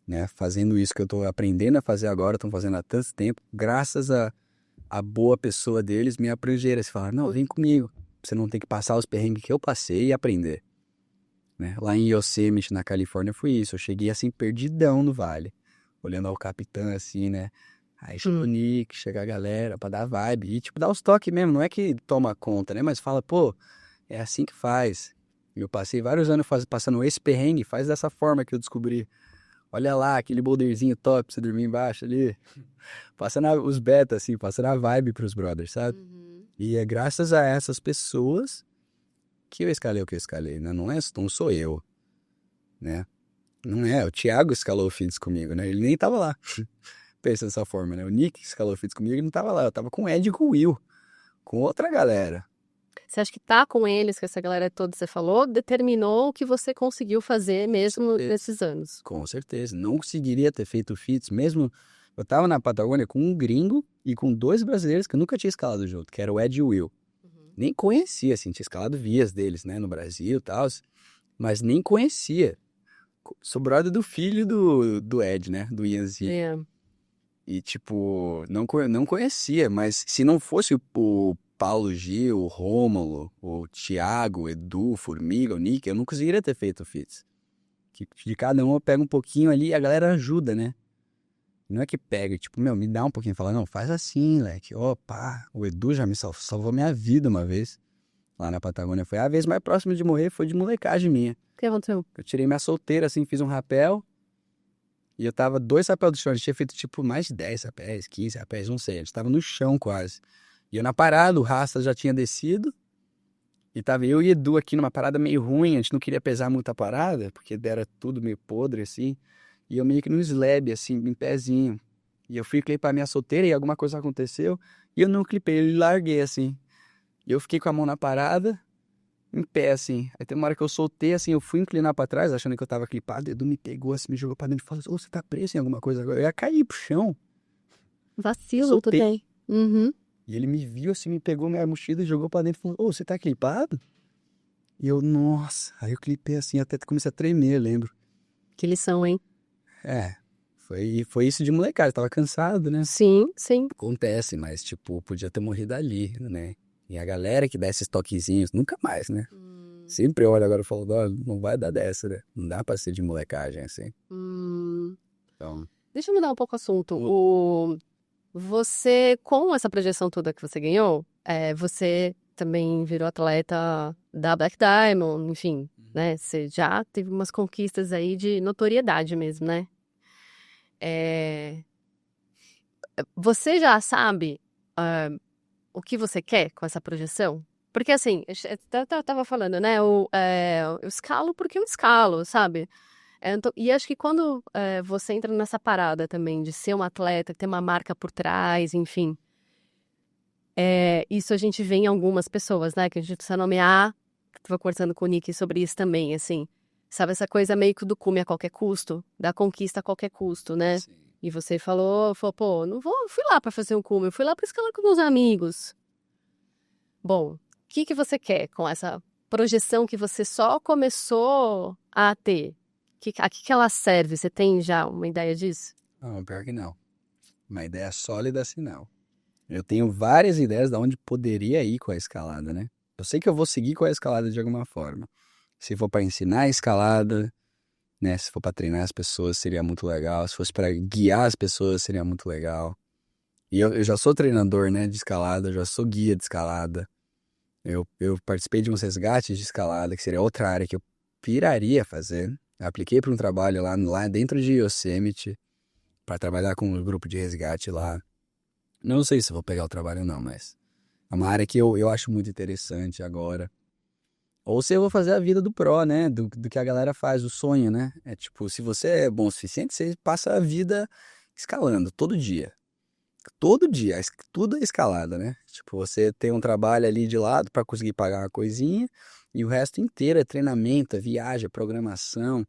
né? Fazendo isso que eu tô aprendendo a fazer agora, estão fazendo há tanto tempo, graças a boa pessoa deles me abrangeram. Eles falaram, não, vem comigo, você não tem que passar os perrengues que eu passei e aprender. Né? Lá em Yosemite, na Califórnia, foi isso. Eu cheguei assim, perdidão no vale, olhando ao capitão assim, né? Aí chega o Nick, chega a galera pra dar vibe. E tipo, dá os toques mesmo, não é que toma conta, né? Mas fala, pô, é assim que faz. Eu passei vários anos passando esse perrengue, faz dessa forma que eu descobri. Olha lá, aquele boulderzinho top pra você dormir embaixo ali. Passando os beta, assim, passando a vibe pros brothers, sabe? E é graças a essas pessoas que eu escalei o que eu escalei, né? Não sou eu, né? Não é, o Thiago escalou o Fitz comigo, né? Ele nem tava lá. Pensa dessa forma, né? O Nick escalou o Fitz comigo, ele não tava lá. Eu tava com o Ed e com o Will, com outra galera. Você acha que tá com eles, com essa galera toda que você falou, determinou o que você conseguiu fazer mesmo nesses anos? Com certeza. Não conseguiria ter feito o Fitz, mesmo... Eu tava na Patagônia com um gringo e com 2 brasileiros que eu nunca tinha escalado junto, que era o Ed e o Will. Nem conhecia, assim, tinha escalado vias deles, né, no Brasil e tal, mas nem conhecia. Sou brother do filho do Ed, né, do Ianzi. E, tipo, não conhecia, mas se não fosse o Paulo Gil, o Rômulo, o Thiago, o Edu, o Formiga, o Nick, eu não conseguiria ter feito o Fitz. De cada um eu pego um pouquinho ali e a galera ajuda, né? Não é que pega, tipo, me dá um pouquinho, fala, não, faz assim, leque, opa, o Edu já me salvou minha vida uma vez, lá na Patagônia, foi a vez mais próxima de morrer, foi de molecagem minha. O que aconteceu? Eu tirei minha solteira, assim, fiz um rapel, e eu tava 2 rapéis do chão, a gente tinha feito, tipo, mais de 10 rapéis, 15 rapéis, não sei, a gente tava no chão quase. E eu na parada, o Rasta já tinha descido, e tava eu e Edu aqui numa parada meio ruim, a gente não queria pesar muito a parada, porque era tudo meio podre, assim. E eu meio que no slab, assim, em pezinho. E eu fui clipar minha solteira e alguma coisa aconteceu. E eu não clipei, eu larguei, assim. E eu fiquei com a mão na parada, em pé, assim. Aí tem uma hora que eu soltei, assim, eu fui inclinar pra trás, achando que eu tava clipado. O Edu me pegou, assim, me jogou pra dentro e falou assim, ô, você tá preso em alguma coisa agora? Eu ia cair pro chão. Vacilo, tudo bem. E ele me viu, assim, me pegou minha mochila e jogou pra dentro e falou, ô, você tá clipado? E eu, nossa. Aí eu clipei, assim, até comecei a tremer, lembro. Que lição, hein? É, foi isso de molecada, tava cansado, né? Sim, sim. Acontece, mas, tipo, podia ter morrido ali, né? E a galera que dá esses toquezinhos, nunca mais, né? Sempre olha agora e fala, não vai dar dessa, né? Não dá pra ser de molecagem, assim. Então... Deixa eu mudar um pouco o assunto. Você, com essa projeção toda que você ganhou, você também virou atleta da Black Diamond, enfim, né? Você já teve umas conquistas aí de notoriedade mesmo, né? Você já sabe o que você quer com essa projeção? Porque assim, eu tava falando, né? Eu escalo porque eu escalo, sabe? E acho que quando você entra nessa parada também de ser um atleta, ter uma marca por trás, enfim. Isso a gente vê em algumas pessoas, né? Que a gente precisa nomear. Tava conversando com o Nick sobre isso também, assim. Sabe essa coisa meio que do cume a qualquer custo? Da conquista a qualquer custo, né? Sim. E você falou, pô, não fui lá pra fazer um cume, eu fui lá pra escalar com meus amigos. Bom, o que você quer com essa projeção que você só começou a ter? A que ela serve? Você tem já uma ideia disso? Não, pior que não. Uma ideia sólida assim, não. Eu tenho várias ideias de onde poderia ir com a escalada, né? Eu sei que eu vou seguir com a escalada de alguma forma. Se for para ensinar a escalada, né? Se for para treinar as pessoas, seria muito legal. Se fosse para guiar as pessoas, seria muito legal. E eu já sou treinador, né, de escalada, eu já sou guia de escalada. Eu participei de uns resgates de escalada, que seria outra área que eu piraria fazer. Eu apliquei para um trabalho lá dentro de Yosemite, para trabalhar com um grupo de resgate lá. Não sei se vou pegar o trabalho ou não, mas é uma área que eu acho muito interessante agora. Ou se eu vou fazer a vida do pro, né? Do que a galera faz, o sonho, né? É tipo, se você é bom o suficiente, você passa a vida escalando, todo dia. Todo dia, tudo é escalada, né? Tipo, você tem um trabalho ali de lado para conseguir pagar uma coisinha, e o resto inteiro é treinamento, é viagem, é programação.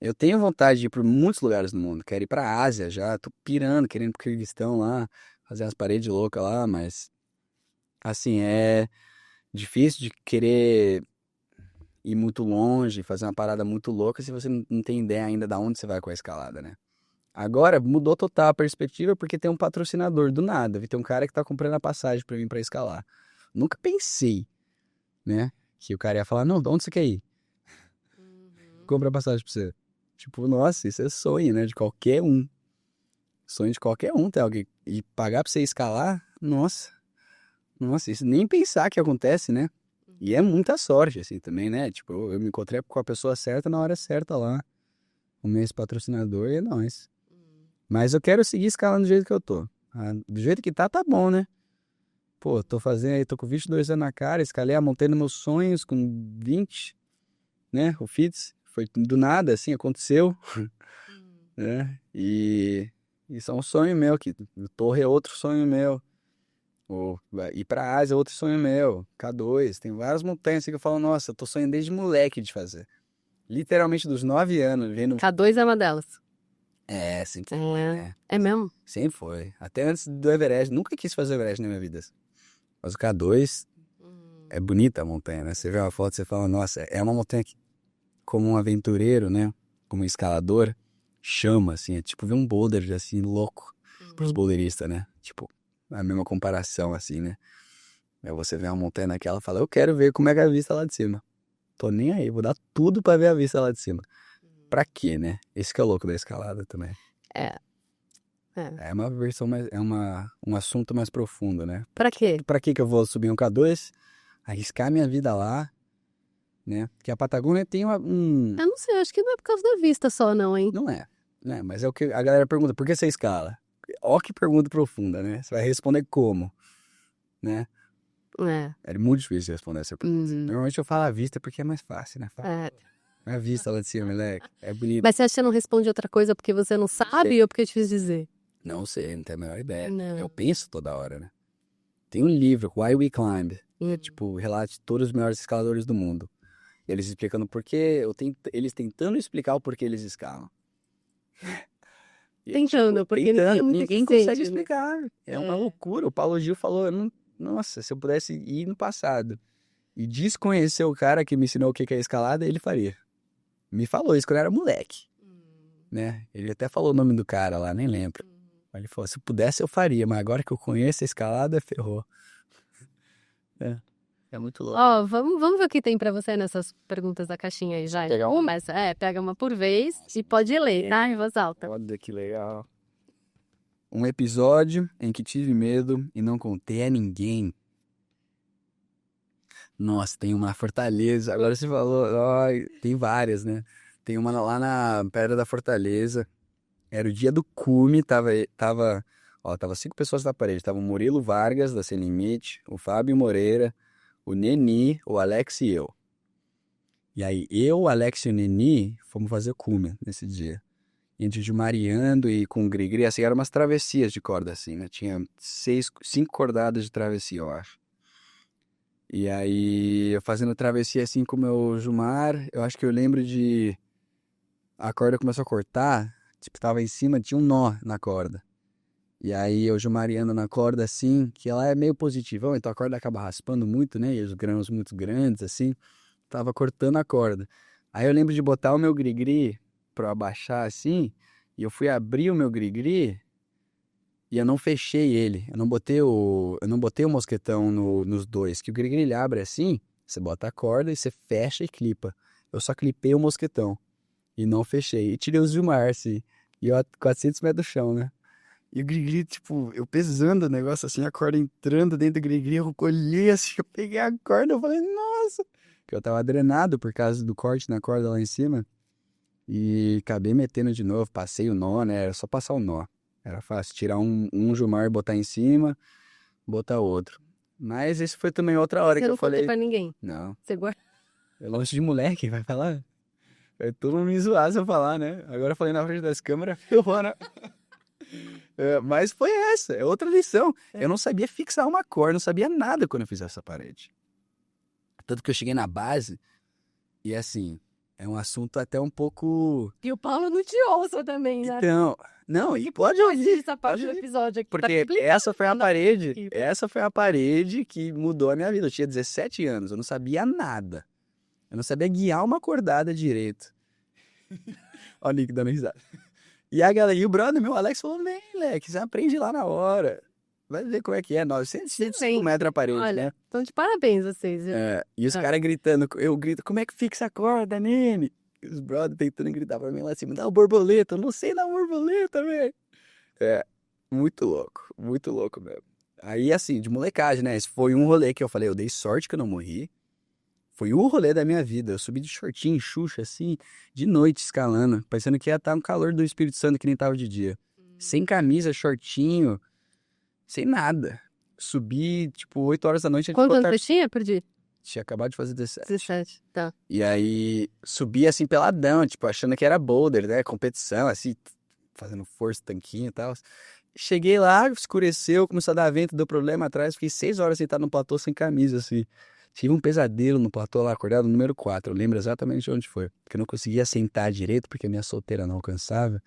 Eu tenho vontade de ir para muitos lugares no mundo. Quero ir para a Ásia já. Tô pirando, querendo ir pro Kirguistão lá, fazer umas paredes loucas lá, mas assim, é difícil de querer ir muito longe, fazer uma parada muito louca se você não tem ideia ainda de onde você vai com a escalada, né? Agora mudou total a perspectiva porque tem um patrocinador do nada. Tem um cara que tá comprando a passagem pra mim pra escalar. Nunca pensei, né? Que o cara ia falar, não, de onde você quer ir? Compra a passagem pra você. Tipo, nossa, isso é sonho, né? De qualquer um. Sonho de qualquer um ter alguém. E pagar pra você escalar, nossa. Nossa, isso nem pensar que acontece, né? E é muita sorte, assim, também, né? Tipo, eu me encontrei com a pessoa certa na hora certa lá. O meu patrocinador e é nóis. Mas eu quero seguir escalando do jeito que eu tô. Do jeito que tá bom, né? Pô, tô com 22 anos na cara, escalei a montanha dos meus sonhos com 20, né? O FITS foi do nada, assim, aconteceu. Né? E isso é um sonho meu, que Torre é outro sonho meu. Ir pra Ásia é outro sonho meu. K2, tem várias montanhas assim que eu falo, nossa, eu tô sonhando desde moleque de fazer. Literalmente dos 9 anos, vendo. K2 é uma delas. Sempre foi, né? É mesmo? Sempre foi. Até antes do Everest. Nunca quis fazer o Everest na minha vida. Mas o K2 é bonita a montanha, né? Você vê uma foto e você fala, nossa, é uma montanha que, como um aventureiro, né? Como um escalador, chama, assim. É tipo ver um boulder, assim, louco. Pros boulderistas, né? Tipo, a mesma comparação, assim, né? Aí você vê uma montanha naquela e fala, eu quero ver como é que é a vista lá de cima. Tô nem aí, vou dar tudo pra ver a vista lá de cima. Pra quê, né? Esse que é o louco da escalada também. É uma versão mais... É um assunto mais profundo, né? Pra quê? Pra que eu vou subir um K2? Arriscar minha vida lá, né? Porque a Patagônia tem Eu não sei, acho que não é por causa da vista só, não, hein? Não é, né? Mas é o que a galera pergunta, por que você escala? Ó que pergunta profunda, né? Você vai responder como, né? É muito difícil responder essa pergunta. Normalmente eu falo a vista porque é mais fácil, né? A vista lá de cima, moleque. É bonito. Mas você acha que você não responde outra coisa porque você não sabe ou porque é difícil dizer? Não sei, não tenho a menor ideia. Não. Eu penso toda hora, né? Tem um livro, Why We Climb. Tipo, relata de todos os melhores escaladores do mundo. Eles explicando porquê, eles tentando explicar o porquê eles escalam. Tentando, porque ninguém consegue explicar. É uma loucura. O Paulo Gil falou, nossa, se eu pudesse ir no passado e desconhecer o cara que me ensinou o que é escalada, ele faria. Me falou isso quando eu era moleque. Né? Ele até falou o nome do cara lá, nem lembro. Mas ele falou, se eu pudesse eu faria, mas agora que eu conheço a escalada, ferrou. É muito louco. Ó, vamos ver o que tem pra você nessas perguntas da caixinha aí, já. Pegar uma? Pega uma por vez e pode ler, tá? Em voz alta. Olha que legal. Um episódio em que tive medo e não contei a ninguém. Nossa, tem uma na Fortaleza. Agora você falou, tem várias, né? Tem uma lá na Pedra da Fortaleza. Era o dia do cume, tava 5 pessoas na parede. Tava o Murilo Vargas, da Sem Limite, o Fábio Moreira, o Neni, o Alex e eu. E aí, eu, o Alex e o Neni fomos fazer cume nesse dia. E a gente de Mariando e com o Grigri, assim, eram umas travessias de corda, assim, né? Tinha 5 cordadas de travessia, eu acho. E aí, eu fazendo travessia assim com o meu Jumar, eu acho que eu lembro de... A corda começou a cortar, tipo, tava em cima, tinha um nó na corda. E aí, eu Jumariando na corda, assim, que ela é meio positivão, então a corda acaba raspando muito, né? E os grãos muito grandes, assim, tava cortando a corda. Aí eu lembro de botar o meu Grigri pra eu abaixar, assim, e eu fui abrir o meu Grigri e eu não fechei ele. Eu não botei o mosquetão nos dois, que o Grigri ele abre assim, você bota a corda e você fecha e clipa. Eu só clipei o mosquetão e não fechei. E tirei os Jumar, assim, e eu a 400 metros do chão, né? E o Grigri, tipo, eu pesando o negócio assim, a corda entrando dentro do Grigri, eu olhei assim, eu peguei a corda, eu falei, nossa! Porque eu tava drenado por causa do corte na corda lá em cima. E acabei metendo de novo, passei o nó, né? Era só passar o nó. Era fácil, tirar um Jumar, botar em cima, botar outro. Mas esse foi também outra hora que eu falei... Você não contou pra ninguém? Não. Você guarda? É longe de moleque, vai falar? É todo mundo me zoar se eu falar, né? Agora eu falei na frente das câmeras, eu vou, né? Mas foi essa, é outra lição. Eu não sabia fixar uma corda, não sabia nada quando eu fiz essa parede. Tanto que eu cheguei na base e assim, é um assunto até um pouco... E o Paulo não te ouça também, né? Então, não, e pode ouvir. Essa parte do episódio aqui. Porque essa foi a parede que mudou a minha vida. Eu tinha 17 anos, eu não sabia nada. Eu não sabia guiar uma acordada direito. Ó o Nick dando risada. E a galera, e o brother meu, Alex, falou, moleque, você aprende lá na hora. Vai ver como é que é, 905 metros a parede, olha, né? Então, de parabéns vocês. Viu? E os caras gritando, eu grito, como é que fixa a corda, Nene? E os brothers tentando gritar pra mim lá assim, dá uma borboleta, eu não sei dar uma borboleta, velho. Muito louco mesmo. Aí, assim, de molecagem, né? Esse foi um rolê que eu falei, eu dei sorte que eu não morri. Foi o rolê da minha vida. Eu subi de shortinho, Xuxa, assim, de noite escalando, parecendo que ia estar no calor do Espírito Santo que nem tava de dia. Sem camisa, shortinho, sem nada. Subi, tipo, 8 horas da noite. Quantos anos você tinha? Perdi. Tinha acabado de fazer 17. 17, tá. E aí, subi assim peladão, tipo, achando que era boulder, né? Competição, assim, fazendo força, tanquinho e tal. Cheguei lá, escureceu, começou a dar vento, deu problema atrás. Fiquei 6 horas sentado no platô sem camisa, assim. Tive um pesadelo no platô lá, acordado, número 4. Eu lembro exatamente onde foi. Porque eu não conseguia sentar direito, porque a minha solteira não alcançava.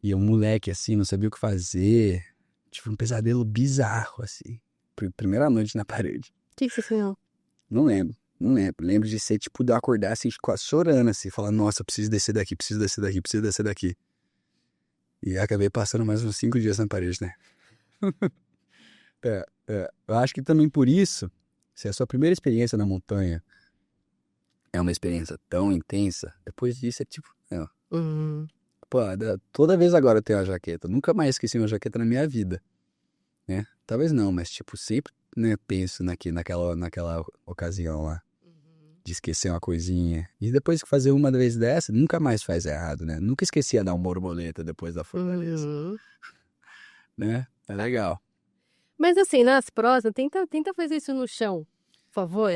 E eu, moleque, assim, não sabia o que fazer. Tive um pesadelo bizarro, assim. Primeira noite na parede. O que você sonhou? Não lembro. Lembro de ser, tipo, de eu acordar, assim, quase chorando, assim. Falar, nossa, preciso descer daqui. E acabei passando mais uns 5 dias na parede, né? Eu acho que também por isso, se a sua primeira experiência na montanha é uma experiência tão intensa, depois disso é tipo... Pô, toda vez agora eu tenho uma jaqueta. Eu nunca mais esqueci uma jaqueta na minha vida, né? Talvez não, mas tipo, sempre, né, penso naquela ocasião lá. De esquecer uma coisinha. E depois que fazer uma vez dessa, nunca mais faz errado, né? Nunca esqueci a dar uma borboleta depois da fortaleza. Né? É legal. Mas assim, nas prosas, tenta fazer isso no chão, por favor.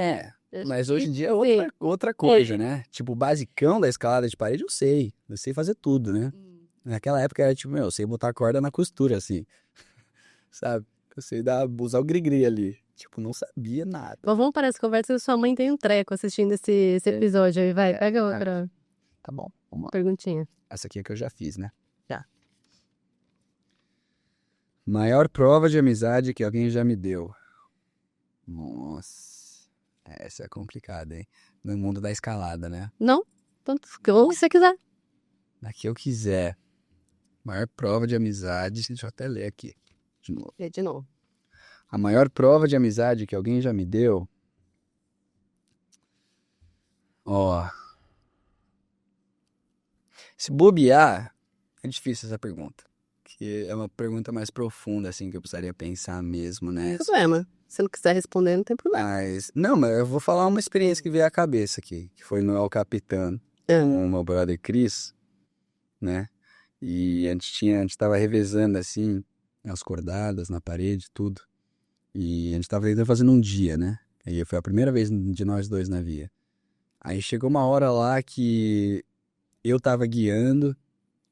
Mas hoje em dia é outra coisa, né? Tipo, o basicão da escalada de parede eu sei fazer tudo, né? Naquela época era tipo, eu sei botar a corda na costura, assim. Sabe? Eu sei usar o gri-gri ali. Tipo, não sabia nada. Bom, vamos parar essa conversa que sua mãe tem um treco assistindo esse episódio aí. Vai, pega outra. Tá bom, vamos lá. Perguntinha. Essa aqui é que eu já fiz, né? Já. Maior prova de amizade que alguém já me deu. Nossa. Essa é complicada, hein? No mundo da escalada, né? Não? Tanto que você quiser. Na que eu quiser. Maior prova de amizade. Deixa eu até ler aqui. De novo. Lê de novo. A maior prova de amizade que alguém já me deu... Se bobear, é difícil essa pergunta. Que é uma pergunta mais profunda, assim, que eu precisaria pensar mesmo, né? Problema. Se não quiser responder, não tem problema. Mas eu vou falar uma experiência que veio à cabeça aqui, que foi no El Capitan, com o meu brother Chris, né? E a gente tava revezando, assim, as cordadas na parede, tudo. E a gente tava fazendo um dia, né? E foi a primeira vez de nós dois na via. Aí chegou uma hora lá que eu tava guiando,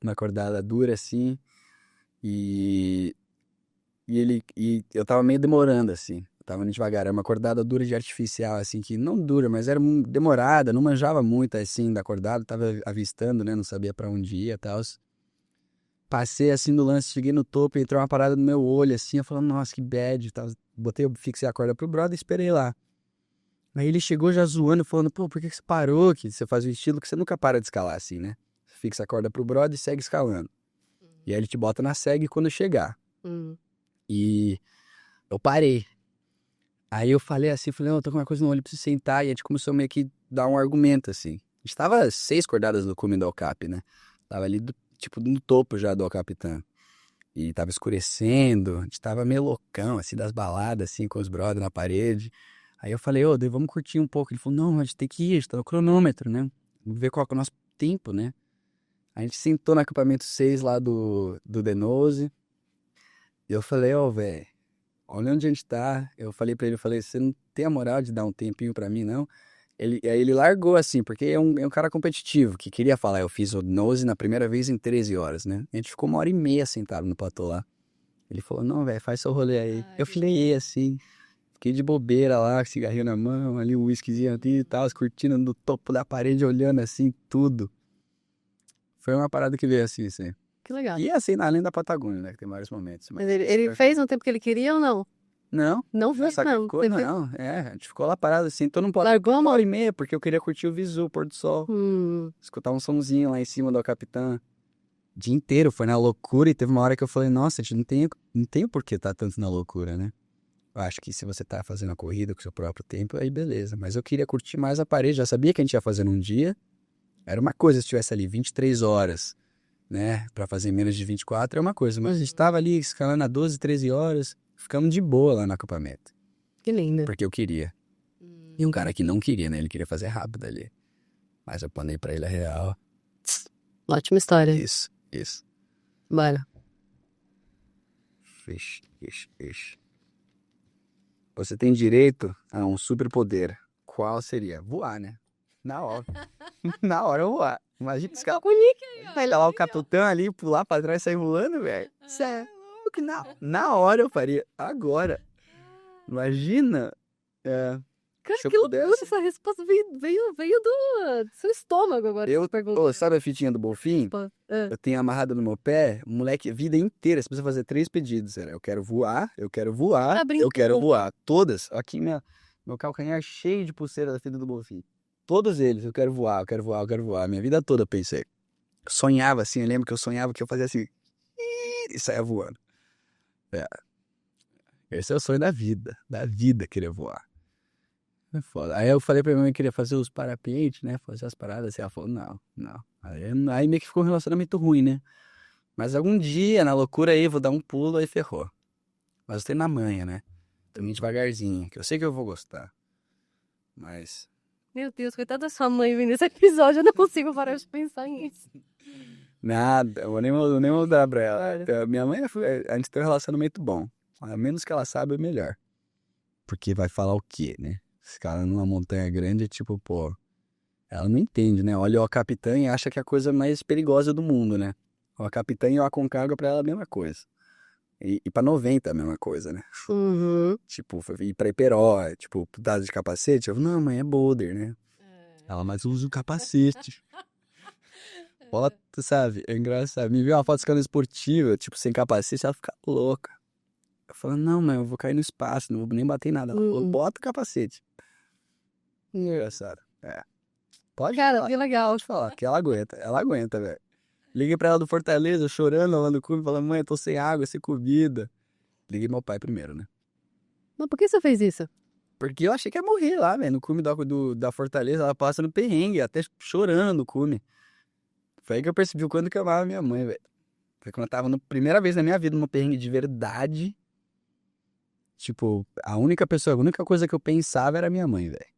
uma cordada dura, assim, e eu tava meio demorando, assim. Tava indo devagar, era uma cordada dura de artificial, assim, que não dura, mas era demorada, não manjava muito, assim, da cordada, tava avistando, né, não sabia pra onde ia e tal. Passei, assim, do lance, cheguei no topo, entrou uma parada no meu olho, assim, eu falei, nossa, que bad, tal. Fixei a corda pro brother e esperei lá. Aí ele chegou já zoando, falando, pô, por que você parou? Que você faz o estilo que você nunca para de escalar, assim, né? Você fixa a corda pro brother e segue escalando. E aí ele te bota na segue quando chegar. E eu parei. Aí eu falei assim, eu tô com uma coisa no olho, preciso sentar. E a gente começou meio que dar um argumento, assim. A gente tava 6 cordadas do cume do El Cap, né? Tava ali, no topo já do El Capitan. E tava escurecendo, a gente tava meio loucão, assim, das baladas, assim, com os brothers na parede. Aí eu falei, vamos curtir um pouco. Ele falou, não, a gente tem que ir, a gente tá no cronômetro, né? Vamos ver qual que é o nosso tempo, né? A gente sentou no acampamento 6 lá do Denose. E eu falei, velho, olha onde a gente tá. Eu falei pra ele, você não tem a moral de dar um tempinho pra mim, não? Aí ele largou, assim, porque é um cara competitivo, que queria falar, eu fiz o Nose na primeira vez em 13 horas, né? A gente ficou 1h30 sentado no platô lá. Ele falou, não, velho, faz seu rolê aí. Eu falei, assim, Fiquei de bobeira lá, cigarrinho na mão, ali o whiskyzinho ali e tal, curtindo no topo da parede, olhando assim, tudo. Foi uma parada que veio assim, assim. Que legal. E assim, além da Patagônia, né, que tem vários momentos. Mas ele fez no tempo que ele queria ou não? Não. Não fez, não. Não, a gente ficou lá parado assim, tô num Largou a mão? 1h30, porque eu queria curtir o visu, o pôr do sol. Escutar um somzinho lá em cima do Capitã. O dia inteiro, foi na loucura, e teve uma hora que eu falei, nossa, a gente não tem por que tá tanto na loucura, né? Eu acho que se você tá fazendo a corrida com o seu próprio tempo, aí beleza. Mas eu queria curtir mais a parede, já sabia que a gente ia fazer num dia. Era uma coisa se tivesse ali 23 horas, né, pra fazer em menos de 24, é uma coisa. Mas a gente tava ali escalando a 12, 13 horas, ficamos de boa lá no acampamento. Que lindo. Porque eu queria. E um cara que não queria, né, ele queria fazer rápido ali. Mas eu panei pra ele a real. Ótima história. Isso. Bora. Ixi. Você tem direito a um superpoder. Qual seria? Voar, né? Na hora. Na hora eu voar. Imagina esse cara. Vai lá o capitão ali, pular pra trás e sair voando, velho. Isso é louco. Na hora eu faria. Agora. Imagina. Cara, que loucura, essa resposta veio do seu estômago agora. Sabe a fitinha do Bonfim? Eu tenho amarrado no meu pé, moleque, vida inteira. Você precisa fazer 3 pedidos. Eu quero voar, eu quero voar. Todas. Aqui meu calcanhar cheio de pulseira da fita do Bonfim. Todos eles, eu quero voar. Minha vida toda eu pensei. Eu sonhava assim, eu lembro que eu sonhava que eu fazia assim e saia voando. Esse é o sonho da vida, querer voar. É foda. Aí eu falei pra minha mãe que queria fazer os parapentes, né? Fazer as paradas assim. Ela falou, não. Aí meio que ficou um relacionamento ruim, né? Mas algum dia, na loucura aí, vou dar um pulo, aí ferrou. Mas eu tenho na manha, né? Também devagarzinho, que eu sei que eu vou gostar. Mas... Meu Deus, coitada da sua mãe vindo nesse episódio, eu não consigo parar de pensar nisso. Nada, eu vou nem mudar pra ela. Minha mãe, a gente tem um relacionamento bom. A menos que ela saiba, é melhor. Porque vai falar o quê, né? Esse cara numa montanha grande, tipo, pô... Ela não entende, né? Olha o Capitã e acha que é a coisa mais perigosa do mundo, né? O Capitã e o Aconcagua pra ela é a mesma coisa. E pra 90 é a mesma coisa, né? Tipo, ir pra Iperó, tipo, dado de capacete. Eu, não, mãe, é boulder, né? Ela, mas usa o capacete. Foto, sabe? É engraçado. Me viu uma foto escalando esportiva, tipo, sem capacete, ela fica louca. Eu falo, não, mãe, eu vou cair no espaço, não vou nem bater em nada. Ela falou, bota o capacete. Engraçado. Pode Cara, que legal. Pode falar, que ela aguenta, velho. Liguei pra ela do Fortaleza, chorando lá no clube, falando, mãe, eu tô sem água, sem comida. Liguei meu pai primeiro, né? Mas por que você fez isso? Porque eu achei que ia morrer lá, velho, no cume da Fortaleza, ela passa no perrengue, até chorando no cume. Foi aí que eu percebi o quanto que eu amava minha mãe, velho. Foi quando eu tava, primeira vez na minha vida, numa perrengue de verdade. Tipo, a única coisa que eu pensava era minha mãe, velho.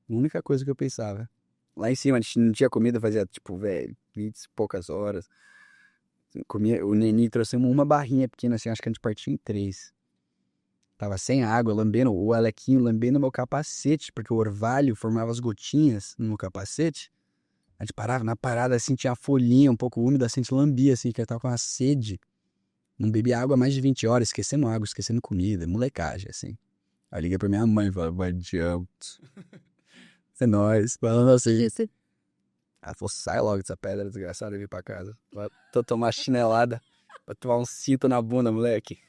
A única coisa que eu pensava. Lá em cima, a gente não tinha comida, fazia, tipo, velho, 20 e poucas horas. O Neni trouxe uma barrinha pequena, assim, acho que a gente partiu em 3. Tava sem água, o Alequinho lambendo meu capacete, porque o orvalho formava as gotinhas no meu capacete. A gente parava na parada, assim, tinha a folhinha um pouco úmida, assim, a gente lambia, assim, que eu tava com uma sede. Não bebia água há mais de 20 horas, esquecendo água, esquecendo comida, molecagem, assim. Aí eu liguei pra minha mãe e falei, vai adiante. É nóis, falando assim. Ela falou, sai logo dessa pedra desgraçada e vir pra casa. Vai tomar chinelada, vai tomar um cinto na bunda, moleque.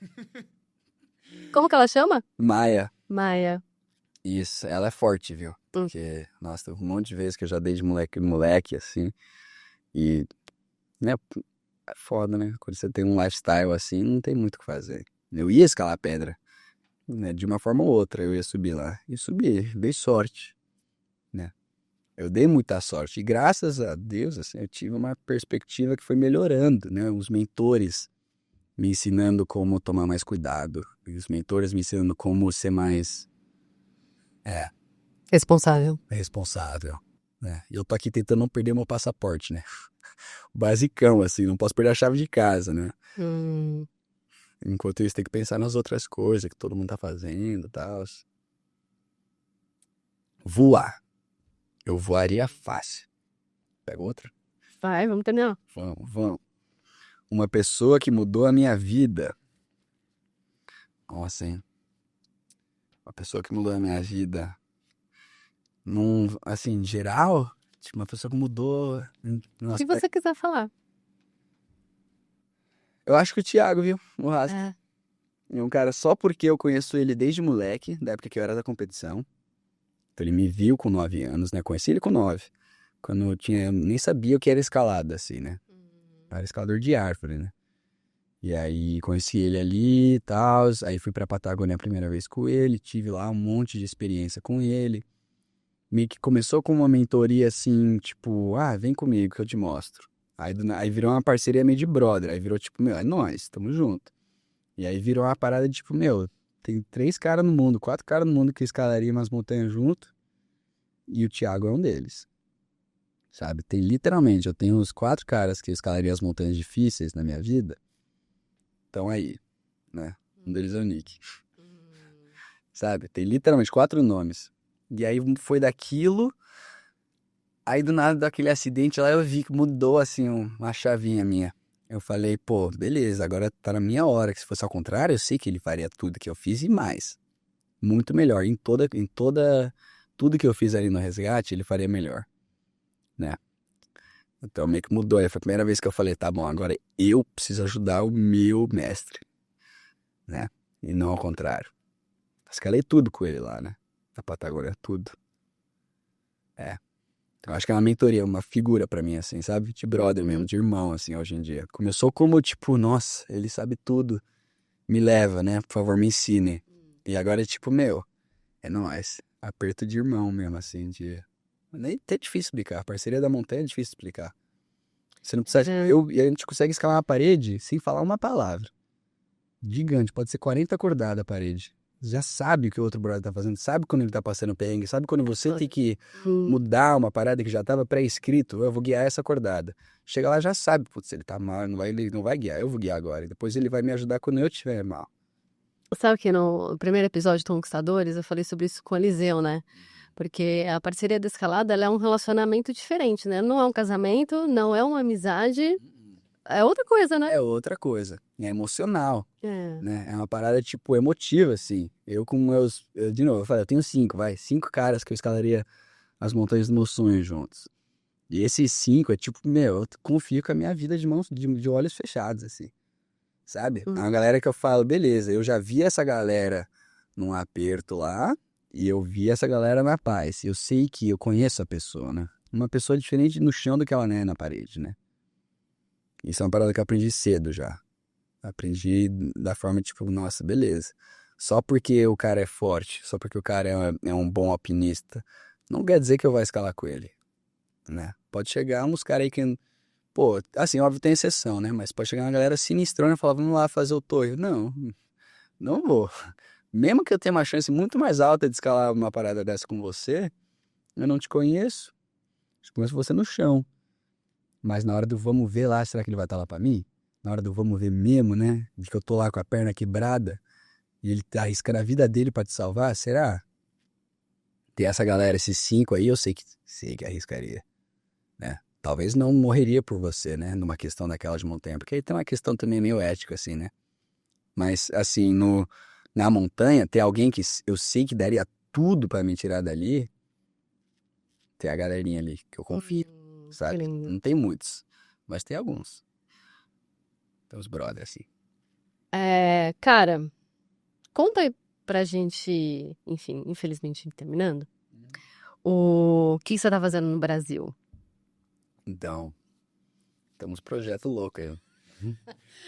Como que ela chama? Maia. Isso, ela é forte, viu? Porque, nossa, um monte de vezes que eu já dei de moleque, assim. E, né, é foda, né? Quando você tem um lifestyle assim, não tem muito o que fazer. Eu ia escalar a pedra, né? De uma forma ou outra, eu ia subir lá. E subi, dei sorte, né? Eu dei muita sorte. E graças a Deus, assim, eu tive uma perspectiva que foi melhorando, né? Os mentores me ensinando como tomar mais cuidado. E os mentores me ensinando como ser mais... responsável, né? E eu tô aqui tentando não perder meu passaporte, né? Basicão, assim, não posso perder a chave de casa, né? Enquanto isso, tem que pensar nas outras coisas que todo mundo tá fazendo e tal. Voar. Eu voaria fácil. Pega outra? Vai, vamos terminar. Vamos. Uma pessoa que mudou a minha vida. Nossa, hein? uma pessoa que mudou a minha vida, assim, em geral, tipo, uma pessoa que mudou... O que você quiser falar. Eu acho que o Thiago, viu? O Rasta. É. É um cara só porque eu conheço ele desde moleque, da época que eu era da competição. Então ele me viu com 9 anos, né? Conheci ele com 9. Quando eu nem sabia o que era escalada, assim, né? Eu era escalador de árvore, né? E aí conheci ele ali e tal. Aí fui pra Patagônia a primeira vez com ele. Tive lá um monte de experiência com ele. Meio que começou com uma mentoria assim, tipo, vem comigo que eu te mostro. Aí virou uma parceria meio de brother. Aí virou tipo, meu, é nóis, tamo junto. E aí virou uma parada de tipo, meu, tem 3 caras no mundo, 4 caras no mundo que escalariam umas montanhas junto. E o Thiago é um deles. Sabe? Tem literalmente, eu tenho uns 4 caras que escalariam as montanhas difíceis na minha vida. Então aí, né? Um deles é o Nick. Sabe? Tem literalmente 4 nomes. E aí foi daquilo. Aí do nada daquele acidente lá eu vi que mudou assim uma chavinha minha. Eu falei, pô, beleza, agora tá na minha hora. Que se fosse ao contrário, eu sei que ele faria tudo que eu fiz e mais. Muito melhor. Tudo que eu fiz ali no resgate, ele faria melhor. Né? Então meio que mudou. Aí foi a primeira vez que eu falei, tá bom, agora eu preciso ajudar o meu mestre. Né? E não ao contrário. Escalei tudo com ele lá, né? Na Patagônia, tudo. Então, acho que é uma mentoria, uma figura pra mim, assim, sabe? De brother mesmo, de irmão, assim, hoje em dia. Começou como, tipo, nossa, ele sabe tudo. Me leva, né? Por favor, me ensine. E agora é tipo, meu, é nóis. Aperto de irmão mesmo, assim, de... Nem é difícil explicar. A parceria da montanha é difícil explicar. Você não precisa... E a gente consegue escalar uma parede sem falar uma palavra. Gigante, pode ser 40 acordadas a parede. Já sabe o que o outro brother tá fazendo, sabe quando ele tá passando perrengue, sabe quando você tem que mudar uma parada que já tava pré-escrito, eu vou guiar essa acordada. Chega lá, já sabe, putz, ele tá mal, ele não vai guiar, eu vou guiar agora. E depois ele vai me ajudar quando eu estiver mal. Sabe que no primeiro episódio de Conquistadores eu falei sobre isso com o Eliseu, né? Porque a parceria da escalada, ela é um relacionamento diferente, né? Não é um casamento, não é uma amizade... É outra coisa, né? É outra coisa. É emocional. É. Né? É uma parada, tipo, emotiva, assim. Eu com meus... de novo, eu falei, eu tenho 5 caras que eu escalaria as montanhas dos meus sonhos juntos. E esses 5 é tipo, meu, eu confio com a minha vida de olhos fechados, assim. Sabe? É uma galera que eu falo, beleza, eu já vi essa galera num aperto lá e eu vi essa galera na paz. Eu sei que eu conheço a pessoa, né? Uma pessoa diferente no chão do que ela é na parede, né? Isso é uma parada que eu aprendi cedo já. Aprendi da forma tipo, nossa, beleza. Só porque o cara é forte, só porque o cara é um bom alpinista, não quer dizer que eu vou escalar com ele, né? Pode chegar uns caras aí que, pô, assim, óbvio tem exceção, né? Mas pode chegar uma galera sinistrona e falar, vamos lá fazer o torre. Não vou. Mesmo que eu tenha uma chance muito mais alta de escalar uma parada dessa com você, eu não te conheço. Eu conheço você no chão. Mas na hora do vamos ver lá, será que ele vai estar lá pra mim? Na hora do vamos ver mesmo, né? De que eu tô lá com a perna quebrada e ele tá arriscando a vida dele pra te salvar, será? Tem essa galera, esses 5 aí, eu sei que arriscaria, né? Talvez não morreria por você, né? Numa questão daquela de montanha, porque aí tem uma questão também meio ética, assim, né? Mas, assim, na montanha, tem alguém que eu sei que daria tudo pra me tirar dali, tem a galerinha ali que eu confio, sabe? Não tem muitos, mas tem alguns. Tem os brothers, assim. Cara, conta aí pra gente, enfim, infelizmente terminando, o que você tá fazendo no Brasil? Então, temos projeto louco aí.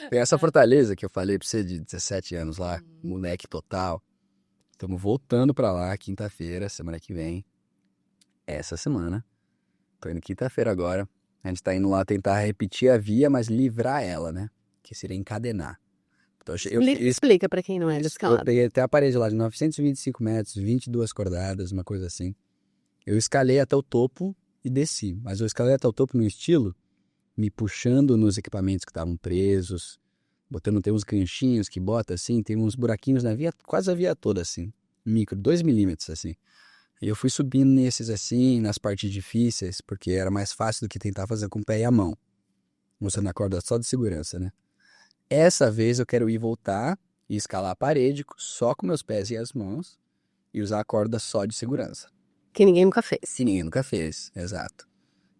Tem essa fortaleza que eu falei pra você de 17 anos lá, moleque total. Estamos voltando pra lá quinta-feira, semana que vem. Essa semana. Tô indo quinta-feira agora. A gente tá indo lá tentar repetir a via, mas livrar ela, né? Que seria encadenar. Então, Explica pra quem não é da escalada. Eu peguei até a parede lá de 925 metros, 22 cordadas, uma coisa assim. Eu escalei até o topo e desci. Mas eu escalei até o topo no estilo, me puxando nos equipamentos que estavam presos, tem uns ganchinhos que bota assim, tem uns buraquinhos na via, quase a via toda assim, micro, 2 milímetros assim. E eu fui subindo nesses assim, nas partes difíceis, porque era mais fácil do que tentar fazer com o pé e a mão. Mostrando a corda só de segurança, né? Essa vez eu quero ir voltar e escalar a parede só com meus pés e as mãos, e usar a corda só de segurança. Que ninguém nunca fez. Que ninguém nunca fez, exato.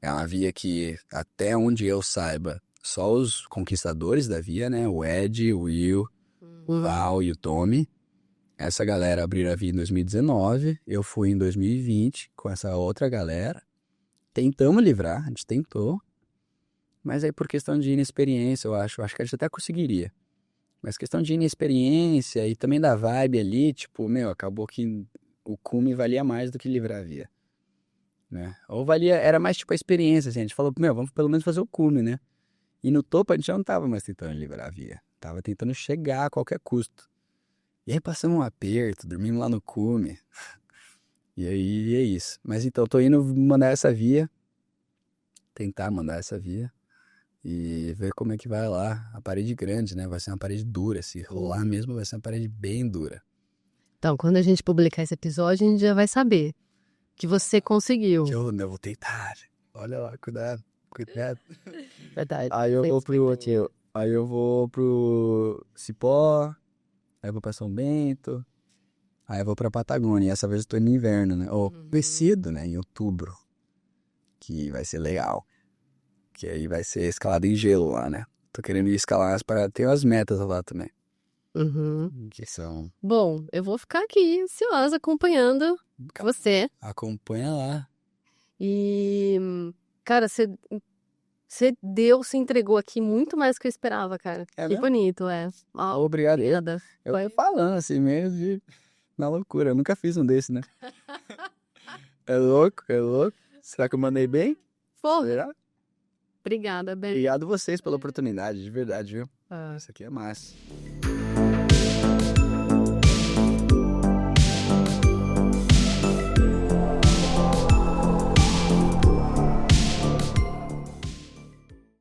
É uma via que, até onde eu saiba, só os conquistadores da via, né? O Ed, o Will, o Val e o Tommy. Essa galera abriram a via em 2019. Eu fui em 2020 com essa outra galera. Tentamos livrar, a gente tentou. Mas aí por questão de inexperiência, eu acho que a gente até conseguiria. Mas questão de inexperiência e também da vibe ali, tipo, acabou que o cume valia mais do que livrar a via. Né? Ou era mais tipo a experiência, assim, a gente falou, vamos pelo menos fazer o cume, né? E no topo a gente já não tava mais tentando livrar a via. Tava tentando chegar a qualquer custo. E aí passamos um aperto, dormimos lá no cume. E aí é isso. Mas então, tô indo mandar essa via. Tentar mandar essa via. E ver como é que vai lá. A parede grande, né? Vai ser uma parede dura. Se rolar mesmo, vai ser uma parede bem dura. Então, quando a gente publicar esse episódio, a gente já vai saber que você conseguiu. Que eu vou tentar. Olha lá, cuidado. Verdade. Aí eu vou pro Cipó. Aí eu vou pra São Bento. Aí eu vou pra Patagônia. E essa vez eu tô no inverno, né? Ou cedo, né? Em outubro. Que vai ser legal. Que aí vai ser escalada em gelo lá, né? Tô querendo ir escalar as paradas. Tem umas metas lá também. Que são... Bom, eu vou ficar aqui ansiosa acompanhando você. Acompanha lá. E, cara, você se entregou aqui muito mais do que eu esperava, cara. É que mesmo? bonito, Obrigado. Obrigada. Eu tô falando assim mesmo, na loucura. Eu nunca fiz um desse, né? É louco. Será que eu mandei bem? Será? Obrigada, Ben. Obrigado vocês pela oportunidade, de verdade, viu? Isso aqui é massa.